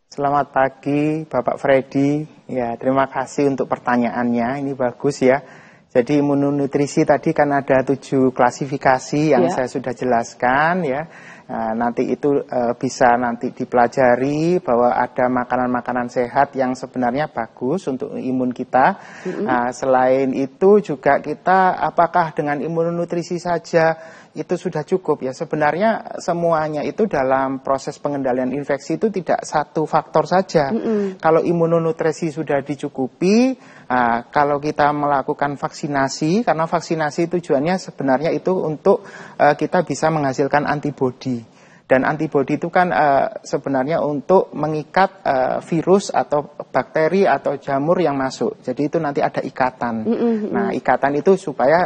Selamat pagi Bapak Freddy. Ya, terima kasih untuk pertanyaannya. Ini bagus ya. Jadi imunonutrisi tadi kan ada 7 klasifikasi yang saya sudah jelaskan ya. Nanti itu bisa nanti dipelajari bahwa ada makanan-makanan sehat yang sebenarnya bagus untuk imun kita. Selain itu juga kita apakah dengan imunonutrisi saja itu sudah cukup ya? Sebenarnya semuanya itu dalam proses pengendalian infeksi itu tidak satu faktor saja. Kalau imunonutrisi sudah dicukupi, kalau kita melakukan vaksinasi, karena vaksinasi tujuannya sebenarnya itu untuk kita bisa menghasilkan antibodi. Dan antibodi itu kan sebenarnya untuk mengikat virus atau bakteri atau jamur yang masuk. Jadi itu nanti ada ikatan. Nah, ikatan itu supaya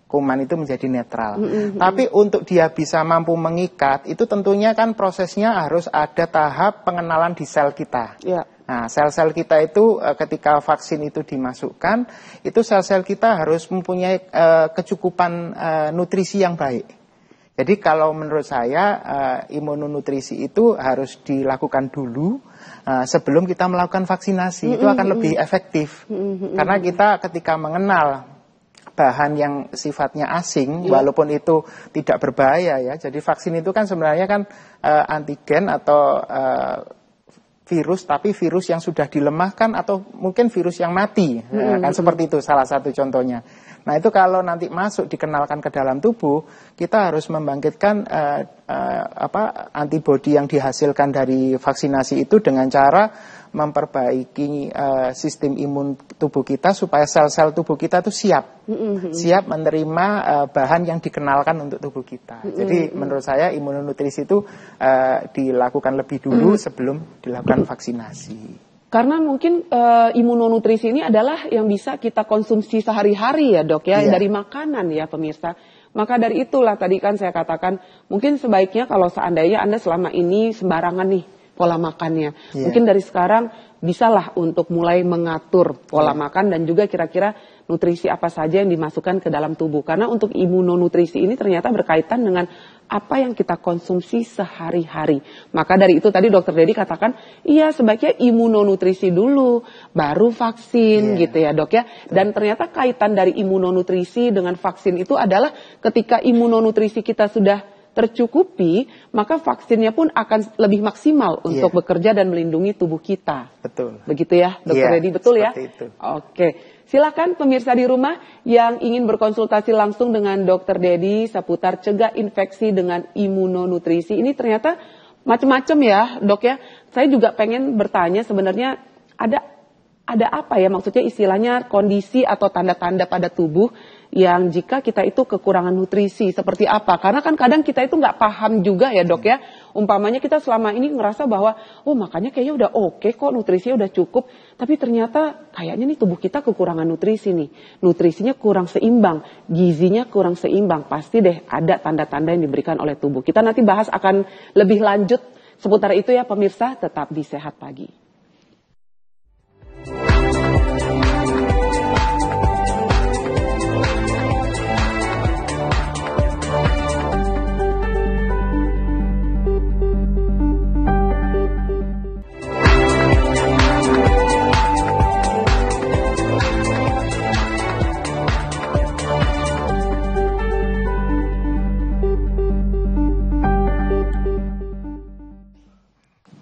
kuman itu menjadi netral. Tapi untuk dia bisa mampu mengikat, itu tentunya kan prosesnya harus ada tahap pengenalan di sel kita. Nah, sel-sel kita itu ketika vaksin itu dimasukkan, itu sel-sel kita harus mempunyai kecukupan nutrisi yang baik. Jadi kalau menurut saya imunonutrisi itu harus dilakukan dulu sebelum kita melakukan vaksinasi. Itu akan lebih efektif. Karena kita ketika mengenal bahan yang sifatnya asing, walaupun itu tidak berbahaya ya. Jadi vaksin itu kan sebenarnya kan antigen atau virus, tapi virus yang sudah dilemahkan atau mungkin virus yang mati, kan seperti itu salah satu contohnya. Nah itu kalau nanti masuk dikenalkan ke dalam tubuh, kita harus membangkitkan antibodi yang dihasilkan dari vaksinasi itu dengan cara memperbaiki sistem imun tubuh kita supaya sel-sel tubuh kita itu siap menerima bahan yang dikenalkan untuk tubuh kita. Jadi menurut saya imunonutrisi itu dilakukan lebih dulu sebelum dilakukan vaksinasi. Karena mungkin imunonutrisi ini adalah yang bisa kita konsumsi sehari-hari ya dok ya, dari makanan ya pemirsa. Maka dari itulah tadi kan saya katakan mungkin sebaiknya kalau seandainya Anda selama ini sembarangan nih pola makannya. Mungkin dari sekarang bisalah untuk mulai mengatur pola makan dan juga kira-kira nutrisi apa saja yang dimasukkan ke dalam tubuh. Karena untuk imunonutrisi ini ternyata berkaitan dengan apa yang kita konsumsi sehari-hari. Maka dari itu tadi Dokter Dedi katakan, iya sebaiknya imunonutrisi dulu, baru vaksin gitu ya dok ya. Dan ternyata kaitan dari imunonutrisi dengan vaksin itu adalah ketika imunonutrisi kita sudah tercukupi, maka vaksinnya pun akan lebih maksimal untuk bekerja dan melindungi tubuh kita. Betul. Begitu ya, Dokter Dedi, betul ya? Itu. Oke, silakan pemirsa di rumah yang ingin berkonsultasi langsung dengan Dokter Dedi seputar cegah infeksi dengan imunonutrisi. Ini ternyata macam-macam ya, dok ya. Saya juga pengen bertanya sebenarnya ada apa ya maksudnya istilahnya kondisi atau tanda-tanda pada tubuh yang jika kita itu kekurangan nutrisi seperti apa? Karena kan kadang kita itu nggak paham juga ya dok ya. Umpamanya kita selama ini ngerasa bahwa makanya kayaknya udah oke kok nutrisinya udah cukup. Tapi ternyata kayaknya nih tubuh kita kekurangan nutrisi nih. Nutrisinya kurang seimbang, gizinya kurang seimbang. Pasti deh ada tanda-tanda yang diberikan oleh tubuh. Kita nanti bahas akan lebih lanjut seputar itu ya pemirsa. Tetap di Sehat Pagi.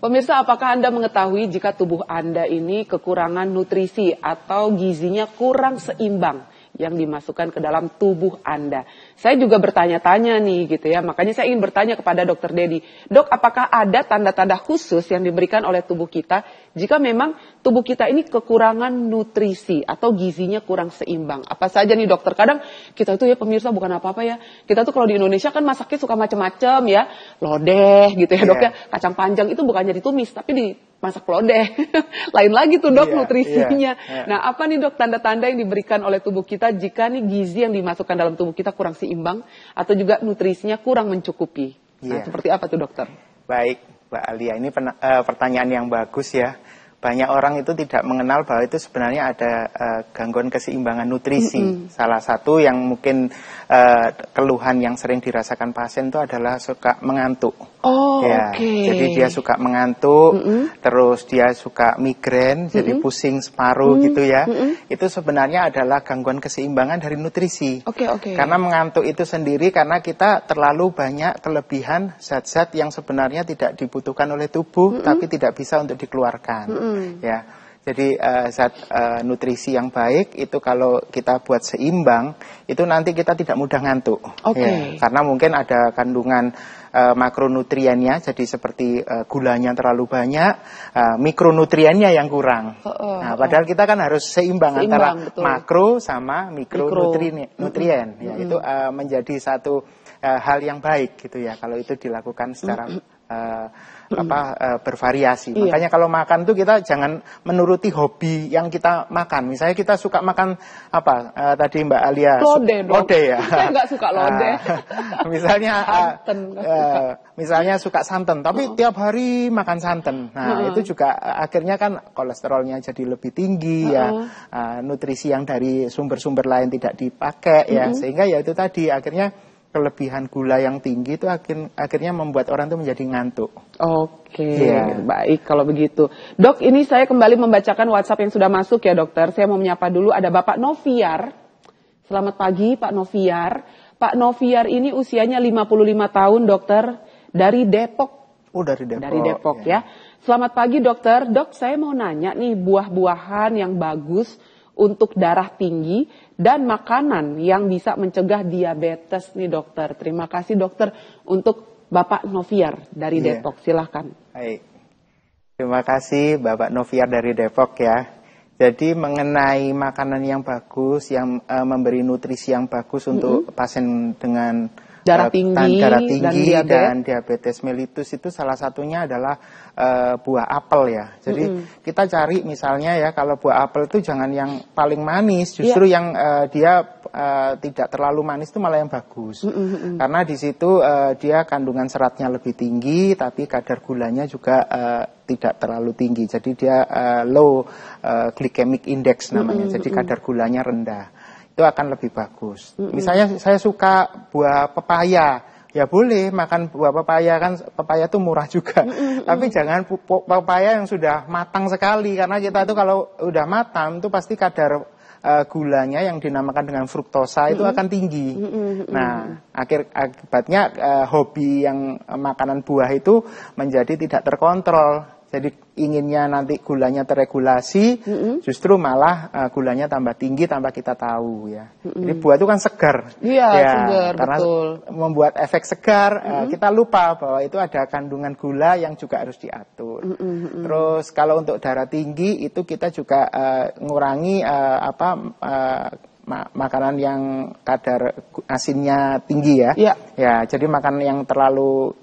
Pemirsa, apakah Anda mengetahui jika tubuh Anda ini kekurangan nutrisi atau gizinya kurang seimbang yang dimasukkan ke dalam tubuh Anda? Saya juga bertanya-tanya nih gitu ya, makanya saya ingin bertanya kepada Dokter Dedi. Dok, apakah ada tanda-tanda khusus yang diberikan oleh tubuh kita jika memang tubuh kita ini kekurangan nutrisi atau gizinya kurang seimbang? Apa saja nih dokter? Kadang kita itu ya pemirsa bukan apa-apa ya. Kita tuh kalau di Indonesia kan masaknya suka macam-macam ya. Lodeh gitu ya dok ya. Kacang panjang itu bukannya ditumis tapi dimasak lodeh. Lain lagi tuh dok nutrisinya. Nah apa nih dok tanda-tanda yang diberikan oleh tubuh kita jika nih gizi yang dimasukkan dalam tubuh kita kurang seimbang atau juga nutrisinya kurang mencukupi? Nah seperti apa tuh dokter? Baik Mbak Alia, ini pertanyaan yang bagus ya. banyak orang itu tidak mengenal bahwa itu sebenarnya ada gangguan keseimbangan nutrisi. Salah satu yang mungkin keluhan yang sering dirasakan pasien itu adalah suka mengantuk. Oh, ya, oke. Jadi dia suka mengantuk, terus dia suka migrain, jadi pusing separuh gitu ya. Itu sebenarnya adalah gangguan keseimbangan dari nutrisi. Oke. Karena mengantuk itu sendiri karena kita terlalu banyak kelebihan zat-zat yang sebenarnya tidak dibutuhkan oleh tubuh, tapi tidak bisa untuk dikeluarkan. Ya, jadi zat nutrisi yang baik itu kalau kita buat seimbang, itu nanti kita tidak mudah ngantuk. Ya, karena mungkin ada kandungan makronutriennya, jadi seperti gulanya terlalu banyak, mikronutriennya yang kurang. Nah, padahal kita kan harus seimbang antara betul. Makro sama mikronutrien. Ya, itu menjadi satu hal yang baik gitu ya, kalau itu dilakukan secara bervariasi. Makanya kalau makan tuh kita jangan menuruti hobi yang kita makan. Misalnya kita suka makan apa tadi Mbak Alia? Lode ya. Saya nggak suka lode. Misalnya suka santan, tapi tiap hari makan santan. Nah, itu juga akhirnya kan kolesterolnya jadi lebih tinggi ya. Nutrisi yang dari sumber-sumber lain tidak dipakai ya. Sehingga ya itu tadi akhirnya kelebihan gula yang tinggi itu akhirnya membuat orang itu menjadi ngantuk. Baik kalau begitu. Dok, ini saya kembali membacakan WhatsApp yang sudah masuk ya dokter. Saya mau menyapa dulu, ada Bapak Noviar. Selamat pagi Pak Noviar. Pak Noviar ini usianya 55 tahun dokter, dari Depok. Dari Depok. Dari Depok ya. Selamat pagi dokter. Dok, saya mau nanya nih, buah-buahan yang bagus untuk darah tinggi dan makanan yang bisa mencegah diabetes nih dokter. Terima kasih dokter untuk Bapak Noviar dari Depok. Silahkan. Baik. Terima kasih Bapak Noviar dari Depok ya. Jadi mengenai makanan yang bagus, yang memberi nutrisi yang bagus untuk pasien dengan darah tinggi dan diabetes mellitus, itu salah satunya adalah buah apel ya. Jadi kita cari misalnya ya, kalau buah apel itu jangan yang paling manis, justru yang dia tidak terlalu manis itu malah yang bagus. Karena di situ dia kandungan seratnya lebih tinggi, tapi kadar gulanya juga tidak terlalu tinggi. Jadi dia low glycemic index namanya. Jadi kadar gulanya rendah. Itu akan lebih bagus. Misalnya saya suka buah pepaya, ya boleh makan buah pepaya, kan pepaya itu murah juga. Tapi jangan pepaya yang sudah matang sekali, karena kita itu kalau udah matang itu pasti kadar gulanya yang dinamakan dengan fruktosa itu akan tinggi. Nah, akibatnya hobi yang makanan buah itu menjadi tidak terkontrol. Jadi inginnya nanti gulanya terregulasi, justru malah gulanya tambah tinggi tanpa kita tahu ya. Jadi buah itu kan segar. Iya, segar, karena betul. Membuat efek segar, kita lupa bahwa itu ada kandungan gula yang juga harus diatur. Terus kalau untuk darah tinggi itu kita juga ngurangi makanan yang kadar asinnya tinggi ya. Ya, jadi makanan yang terlalu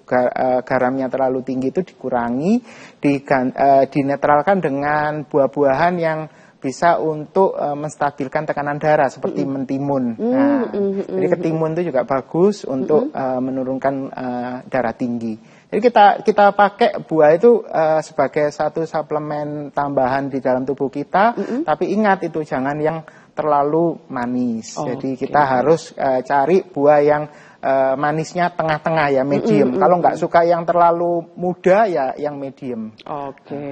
garamnya terlalu tinggi itu dikurangi, dinetralkan dengan buah-buahan yang bisa untuk menstabilkan tekanan darah seperti mentimun. Nah, jadi ketimun itu juga bagus untuk menurunkan darah tinggi. Jadi kita pakai buah itu sebagai satu suplemen tambahan di dalam tubuh kita, tapi ingat itu jangan yang terlalu manis. Jadi kita harus cari buah yang manisnya tengah-tengah ya, medium. Kalau nggak suka yang terlalu muda ya yang medium.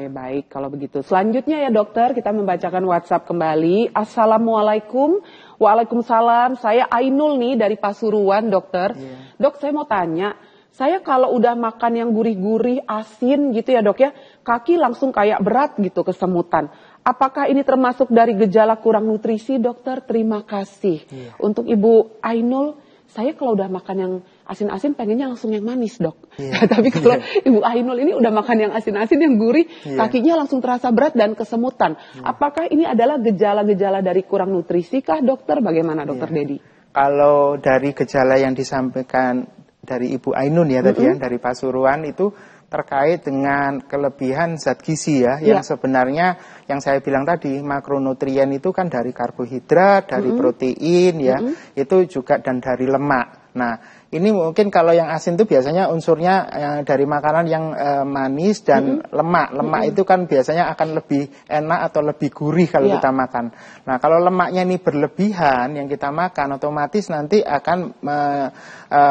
Baik kalau begitu. Selanjutnya ya dokter, kita membacakan WhatsApp kembali. Assalamualaikum. Waalaikumsalam. Saya Ainul nih dari Pasuruan dokter. Dok, saya mau tanya. Saya kalau udah makan yang gurih-gurih, asin gitu ya dok ya, kaki langsung kayak berat gitu, kesemutan. Apakah ini termasuk dari gejala kurang nutrisi dokter? Terima kasih. Untuk Ibu Ainul, saya kalau udah makan yang asin-asin pengennya langsung yang manis dok. Tapi kalau Ibu Ainul ini udah makan yang asin-asin, yang gurih, kakinya langsung terasa berat dan kesemutan. Apakah ini adalah gejala-gejala dari kurang nutrisi kah dokter? Bagaimana dokter Dedi? Kalau dari gejala yang disampaikan dari Ibu Ainun ya tadi ya, dari Pasuruan, itu terkait dengan kelebihan zat gizi ya, yang sebenarnya yang saya bilang tadi, makronutrien itu kan dari karbohidrat, dari protein ya, itu juga dan dari lemak. Nah, ini mungkin kalau yang asin itu biasanya unsurnya dari makanan yang manis dan lemak. Lemak itu kan biasanya akan lebih enak atau lebih gurih kalau kita makan. Nah, kalau lemaknya ini berlebihan yang kita makan, otomatis nanti akan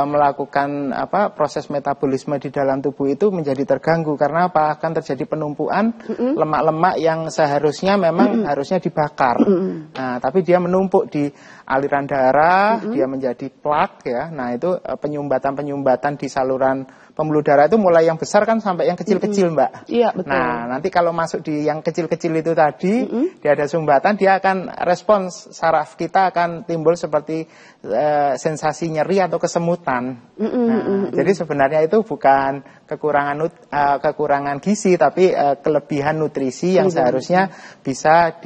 melakukan proses metabolisme di dalam tubuh itu menjadi terganggu. Karena apa? Akan terjadi penumpuan lemak-lemak yang seharusnya memang harusnya dibakar. Nah, tapi dia menumpuk di aliran darah, dia menjadi plak ya. Nah, itu penyumbatan-penyumbatan di saluran pembuluh darah itu mulai yang besar kan sampai yang kecil-kecil, Mbak. Iya, betul. Nah, nanti kalau masuk di yang kecil-kecil itu tadi, dia ada sumbatan, dia akan respons saraf kita akan timbul seperti sensasi nyeri atau kesemutan. Jadi sebenarnya itu bukan kekurangan gizi, tapi kelebihan nutrisi yang seharusnya bisa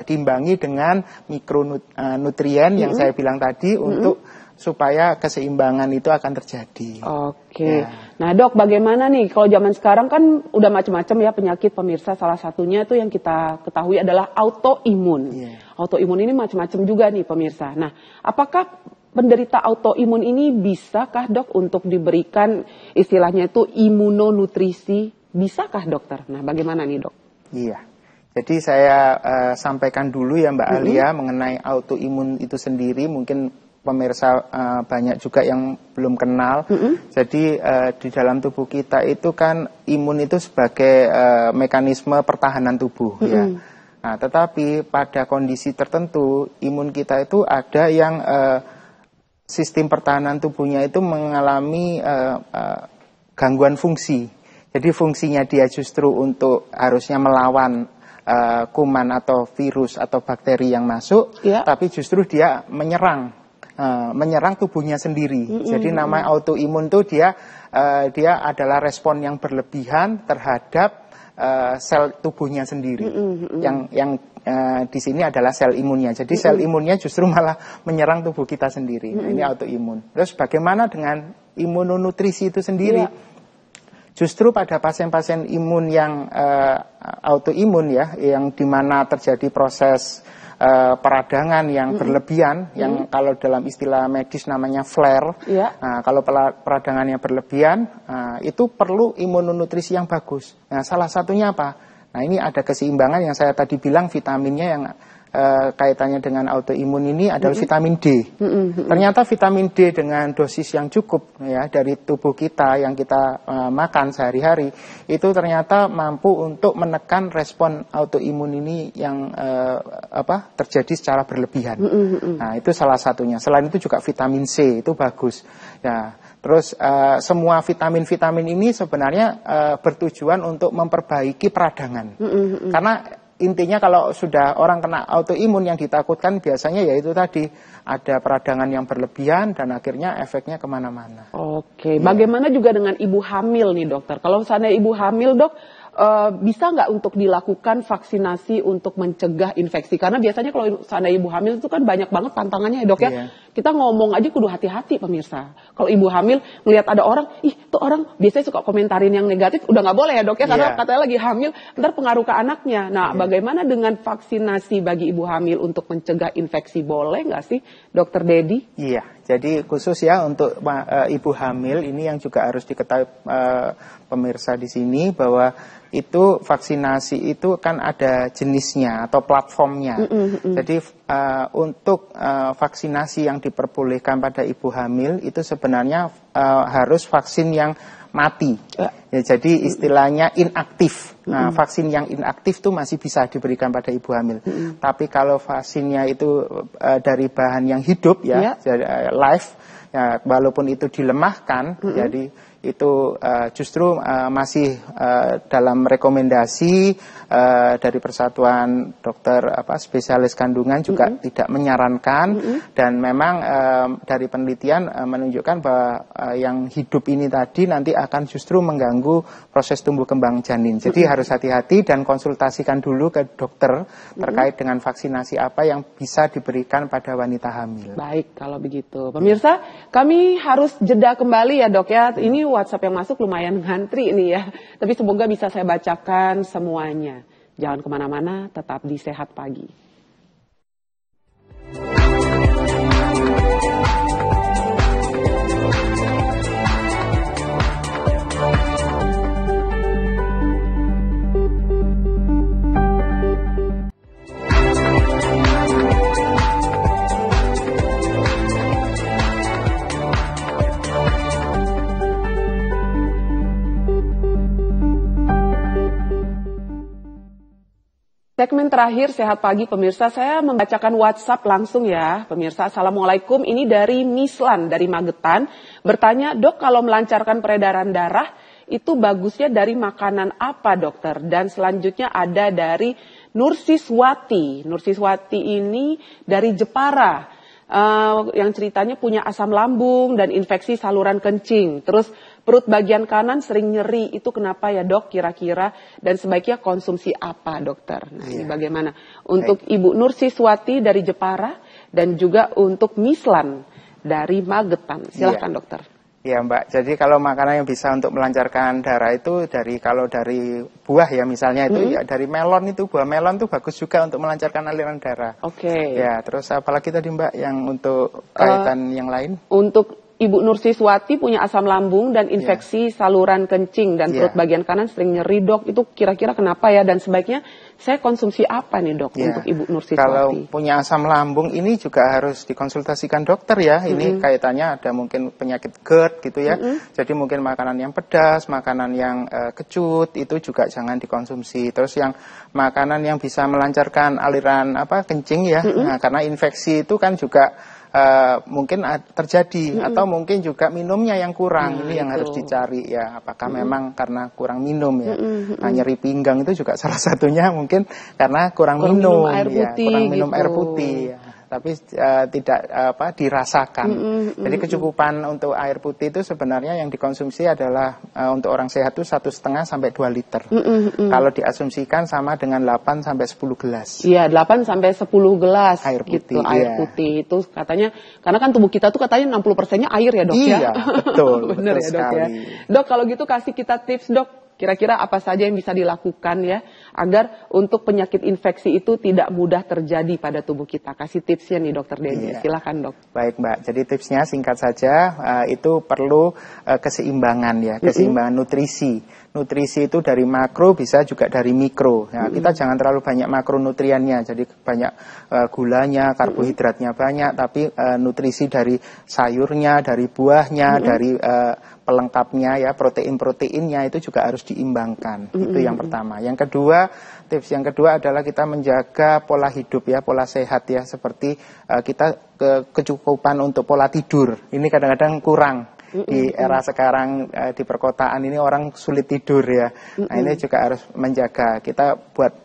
diimbangi dengan mikronutrien yang saya bilang tadi untuk supaya keseimbangan itu akan terjadi. Oke. Nah, Dok, bagaimana nih kalau zaman sekarang kan udah macam-macam ya penyakit pemirsa, salah satunya itu yang kita ketahui adalah autoimun. Autoimun ini macam-macam juga nih pemirsa. Nah, apakah penderita autoimun ini bisakah, Dok, untuk diberikan istilahnya itu imunonutrisi? Bisakah, dokter? Nah, bagaimana nih, Dok? Iya. Jadi saya sampaikan dulu ya Mbak Alia mengenai autoimun itu sendiri, mungkin pemirsa banyak juga yang belum kenal. Jadi di dalam tubuh kita itu kan imun itu sebagai mekanisme pertahanan tubuh ya. Nah, tetapi pada kondisi tertentu imun kita itu ada yang sistem pertahanan tubuhnya itu mengalami gangguan fungsi. Jadi fungsinya dia justru untuk harusnya melawan kuman atau virus atau bakteri yang masuk, tapi justru dia menyerang tubuhnya sendiri. Jadi nama autoimun itu dia adalah respon yang berlebihan terhadap sel tubuhnya sendiri. Yang di sini adalah sel imunnya. Jadi sel imunnya justru malah menyerang tubuh kita sendiri. Nah, ini autoimun. Terus bagaimana dengan imunonutrisi itu sendiri? Justru pada pasien-pasien imun yang autoimun ya, yang dimana terjadi proses peradangan yang berlebihan, yang kalau dalam istilah medis namanya flare. Nah, kalau peradangan yang berlebihan, itu perlu imunonutrisi yang bagus. Nah, salah satunya apa? Nah, ini ada keseimbangan yang saya tadi bilang vitaminnya yang kaitannya dengan autoimun ini adalah vitamin D. Ternyata vitamin D dengan dosis yang cukup ya dari tubuh kita yang kita makan sehari-hari itu ternyata mampu untuk menekan respon autoimun ini yang terjadi secara berlebihan. Nah, itu salah satunya. Selain itu juga vitamin C itu bagus. Ya, terus semua vitamin-vitamin ini sebenarnya bertujuan untuk memperbaiki peradangan. Karena intinya kalau sudah orang kena autoimun yang ditakutkan biasanya yaitu tadi ada peradangan yang berlebihan dan akhirnya efeknya kemana-mana. Oke, bagaimana juga dengan ibu hamil nih dokter? Kalau misalnya ibu hamil dok, bisa nggak untuk dilakukan vaksinasi untuk mencegah infeksi? Karena biasanya kalau seandainya ibu hamil itu kan banyak banget tantangannya ya dok ya. Kita ngomong aja kudu hati-hati pemirsa. Kalau ibu hamil ngelihat ada orang, tuh orang biasanya suka komentarin yang negatif, udah nggak boleh ya dok ya, karena katanya lagi hamil, ntar pengaruh ke anaknya. Nah, bagaimana dengan vaksinasi bagi ibu hamil untuk mencegah infeksi? Boleh nggak sih, Dokter Dedi? Iya, jadi khusus ya untuk ibu hamil ini yang juga harus diketahui pemirsa di sini bahwa itu vaksinasi itu kan ada jenisnya atau platformnya. Jadi untuk vaksinasi yang diperbolehkan pada ibu hamil itu sebenarnya harus vaksin yang mati. Ya, jadi istilahnya inaktif. Nah, vaksin yang inaktif itu masih bisa diberikan pada ibu hamil. Tapi kalau vaksinnya itu dari bahan yang hidup ya, live, ya, walaupun itu dilemahkan, jadi itu justru masih dalam rekomendasi dari Persatuan Dokter Spesialis Kandungan juga tidak menyarankan dan memang dari penelitian menunjukkan bahwa yang hidup ini tadi nanti akan justru mengganggu proses tumbuh kembang janin. Jadi harus hati-hati dan konsultasikan dulu ke dokter terkait dengan vaksinasi apa yang bisa diberikan pada wanita hamil. Baik, kalau begitu. Pemirsa, kami harus jeda kembali ya dok ya. Ini WhatsApp yang masuk lumayan ngantri ini ya. Tapi semoga bisa saya bacakan semuanya. Jangan kemana-mana, tetap di Sehat Pagi. Segmen terakhir Sehat Pagi pemirsa, saya membacakan WhatsApp langsung ya pemirsa. Assalamualaikum, ini dari Mislan dari Magetan. Bertanya, dok kalau melancarkan peredaran darah itu bagusnya dari makanan apa dokter? Dan selanjutnya ada dari Nursiswati. Nursiswati ini dari Jepara. Yang ceritanya punya asam lambung dan infeksi saluran kencing. Terus perut bagian kanan sering nyeri, itu kenapa ya dok kira-kira? Dan sebaiknya konsumsi apa dokter? Nah ini bagaimana? Untuk Ibu Nursiswati dari Jepara dan juga untuk Mislan dari Magetan. Silakan dokter. Ya Mbak, jadi kalau makanan yang bisa untuk melancarkan darah itu kalau dari buah ya misalnya itu ya dari melon itu, buah melon itu bagus juga untuk melancarkan aliran darah. Oke. Ya, terus apalagi tadi Mbak yang untuk kaitan yang lain? Untuk Ibu Nursiswati punya asam lambung dan infeksi saluran kencing dan perut bagian kanan sering nyeri dok, itu kira-kira kenapa ya? Dan sebaiknya saya konsumsi apa nih dok untuk Ibu Nursiswati? Kalau punya asam lambung ini juga harus dikonsultasikan dokter ya, ini kaitannya ada mungkin penyakit GERD gitu ya, jadi mungkin makanan yang pedas, makanan yang kecut itu juga jangan dikonsumsi. Terus yang makanan yang bisa melancarkan aliran kencing ya, nah, karena infeksi itu kan juga mungkin terjadi atau mungkin juga minumnya yang kurang, ini yang harus dicari ya, apakah memang karena kurang minum ya. Nah, nyeri pinggang itu juga salah satunya mungkin karena kurang minum air putih, kurang minum gitu. air putih ya. Tapi tidak dirasakan. Jadi kecukupan untuk air putih itu sebenarnya yang dikonsumsi adalah untuk orang sehat itu 1,5 sampai 2 liter. Kalau diasumsikan sama dengan 8 sampai 10 gelas. Iya, 8 sampai 10 gelas air putih. Gitu, air putih itu katanya, karena kan tubuh kita tuh katanya 60%-nya air ya dok ya. Iya, betul. Benar ya dok ya. Dok kalau gitu kasih kita tips dok. Kira-kira apa saja yang bisa dilakukan ya agar untuk penyakit infeksi itu tidak mudah terjadi pada tubuh kita. Kasih tipsnya nih dokter Dedi, silakan dok. Baik Mbak, jadi tipsnya singkat saja, itu perlu keseimbangan ya, keseimbangan nutrisi. Nutrisi itu dari makro bisa juga dari mikro. Nah, kita jangan terlalu banyak makronutriennya, jadi banyak gulanya, karbohidratnya banyak, tapi nutrisi dari sayurnya, dari buahnya, dari pelengkapnya ya, protein-proteinnya itu juga harus diimbangkan. Itu yang pertama. Yang kedua, tips yang kedua adalah kita menjaga pola hidup ya, pola sehat ya, seperti kita kecukupan untuk pola tidur. Ini kadang-kadang kurang. Di era sekarang di perkotaan ini orang sulit tidur ya. Nah, ini juga harus menjaga. Kita buat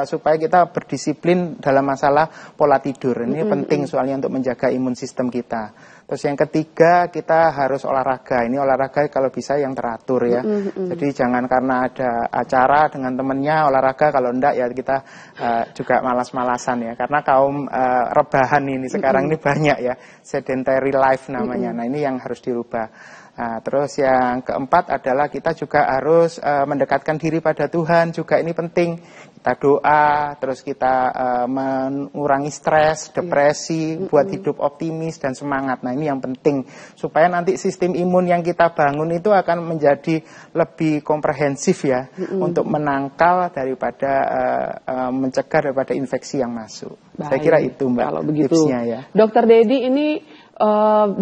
supaya kita berdisiplin dalam masalah pola tidur. Ini penting soalnya untuk menjaga imun sistem kita. Terus yang ketiga, kita harus olahraga. Ini olahraga kalau bisa yang teratur ya. Jadi jangan karena ada acara dengan temennya olahraga, kalau enggak ya kita juga malas-malasan ya. Karena kaum rebahan ini sekarang ini banyak ya, sedentary life namanya. Nah ini yang harus dirubah. Nah, terus yang keempat adalah kita juga harus mendekatkan diri pada Tuhan, juga ini penting. Kita doa, terus kita mengurangi stres, depresi, buat hidup optimis dan semangat. Nah ini yang penting, supaya nanti sistem imun yang kita bangun itu akan menjadi lebih komprehensif ya, untuk menangkal daripada mencegah daripada infeksi yang masuk. Baik. Saya kira itu Mbak, kalau begitu, tipsnya ya. Dokter Dedi ini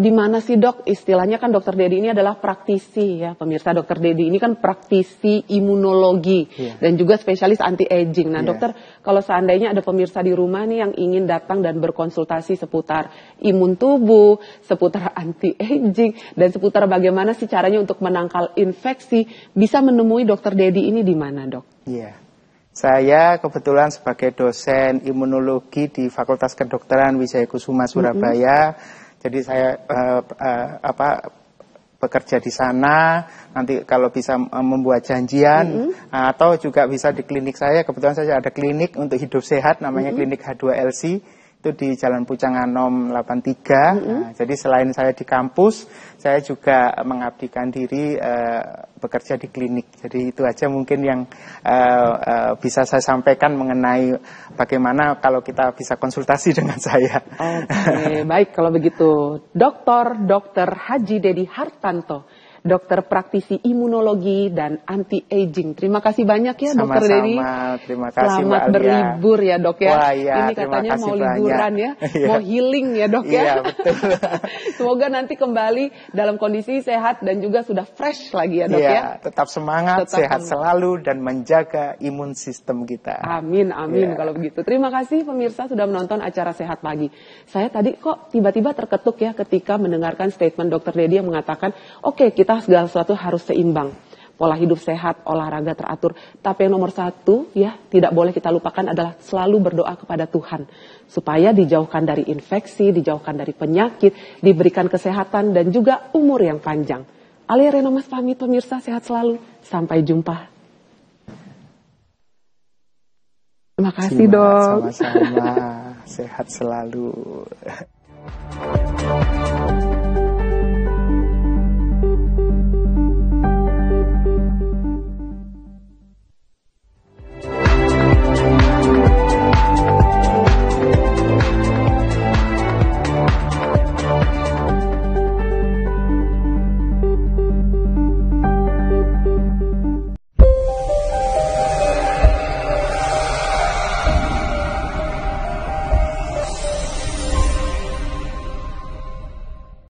di mana sih dok? Istilahnya kan dokter Dedi ini adalah praktisi ya pemirsa. Dokter Dedi ini kan praktisi imunologi dan juga spesialis anti-aging. Nah dokter, kalau seandainya ada pemirsa di rumah nih yang ingin datang dan berkonsultasi seputar imun tubuh, seputar anti-aging, dan seputar bagaimana sih caranya untuk menangkal infeksi, bisa menemui dokter Dedi ini di mana dok? Iya. Saya kebetulan sebagai dosen imunologi di Fakultas Kedokteran Wijaya Kusuma Surabaya. Jadi saya bekerja di sana, nanti kalau bisa membuat janjian, atau juga bisa di klinik saya. Kebetulan saya ada klinik untuk hidup sehat, namanya klinik H2LC, itu di Jalan Pucang Anom 83. Nah, jadi selain saya di kampus, saya juga mengabdikan diri bekerja di klinik. Jadi itu aja mungkin yang bisa saya sampaikan mengenai bagaimana kalau kita bisa konsultasi dengan saya. Oke, baik kalau begitu. Dr. Haji Dedi Hartanto dokter praktisi imunologi dan anti-aging. Terima kasih banyak ya Dokter Dedi. Terima kasih Selamat berlibur ya Dok ya. Wah, iya, ini katanya mau liburan ya, mau healing ya Dok ya. Iya, betul. Semoga nanti kembali dalam kondisi sehat dan juga sudah fresh lagi ya Dok ya. Tetap semangat, sehat selalu dan menjaga imun sistem kita. Amin, amin kalau begitu. Terima kasih pemirsa sudah menonton acara Sehat Pagi. Saya tadi kok tiba-tiba terketuk ya ketika mendengarkan statement Dokter Dedi yang mengatakan, oke, kita segala sesuatu harus seimbang. Pola hidup sehat, olahraga teratur. Tapi yang nomor satu ya tidak boleh kita lupakan adalah selalu berdoa kepada Tuhan. Supaya dijauhkan dari infeksi, dijauhkan dari penyakit, diberikan kesehatan dan juga umur yang panjang. Alia Renomas pamit pemirsa, sehat selalu. Sampai jumpa. Terima kasih Dok. Sama-sama, sehat selalu.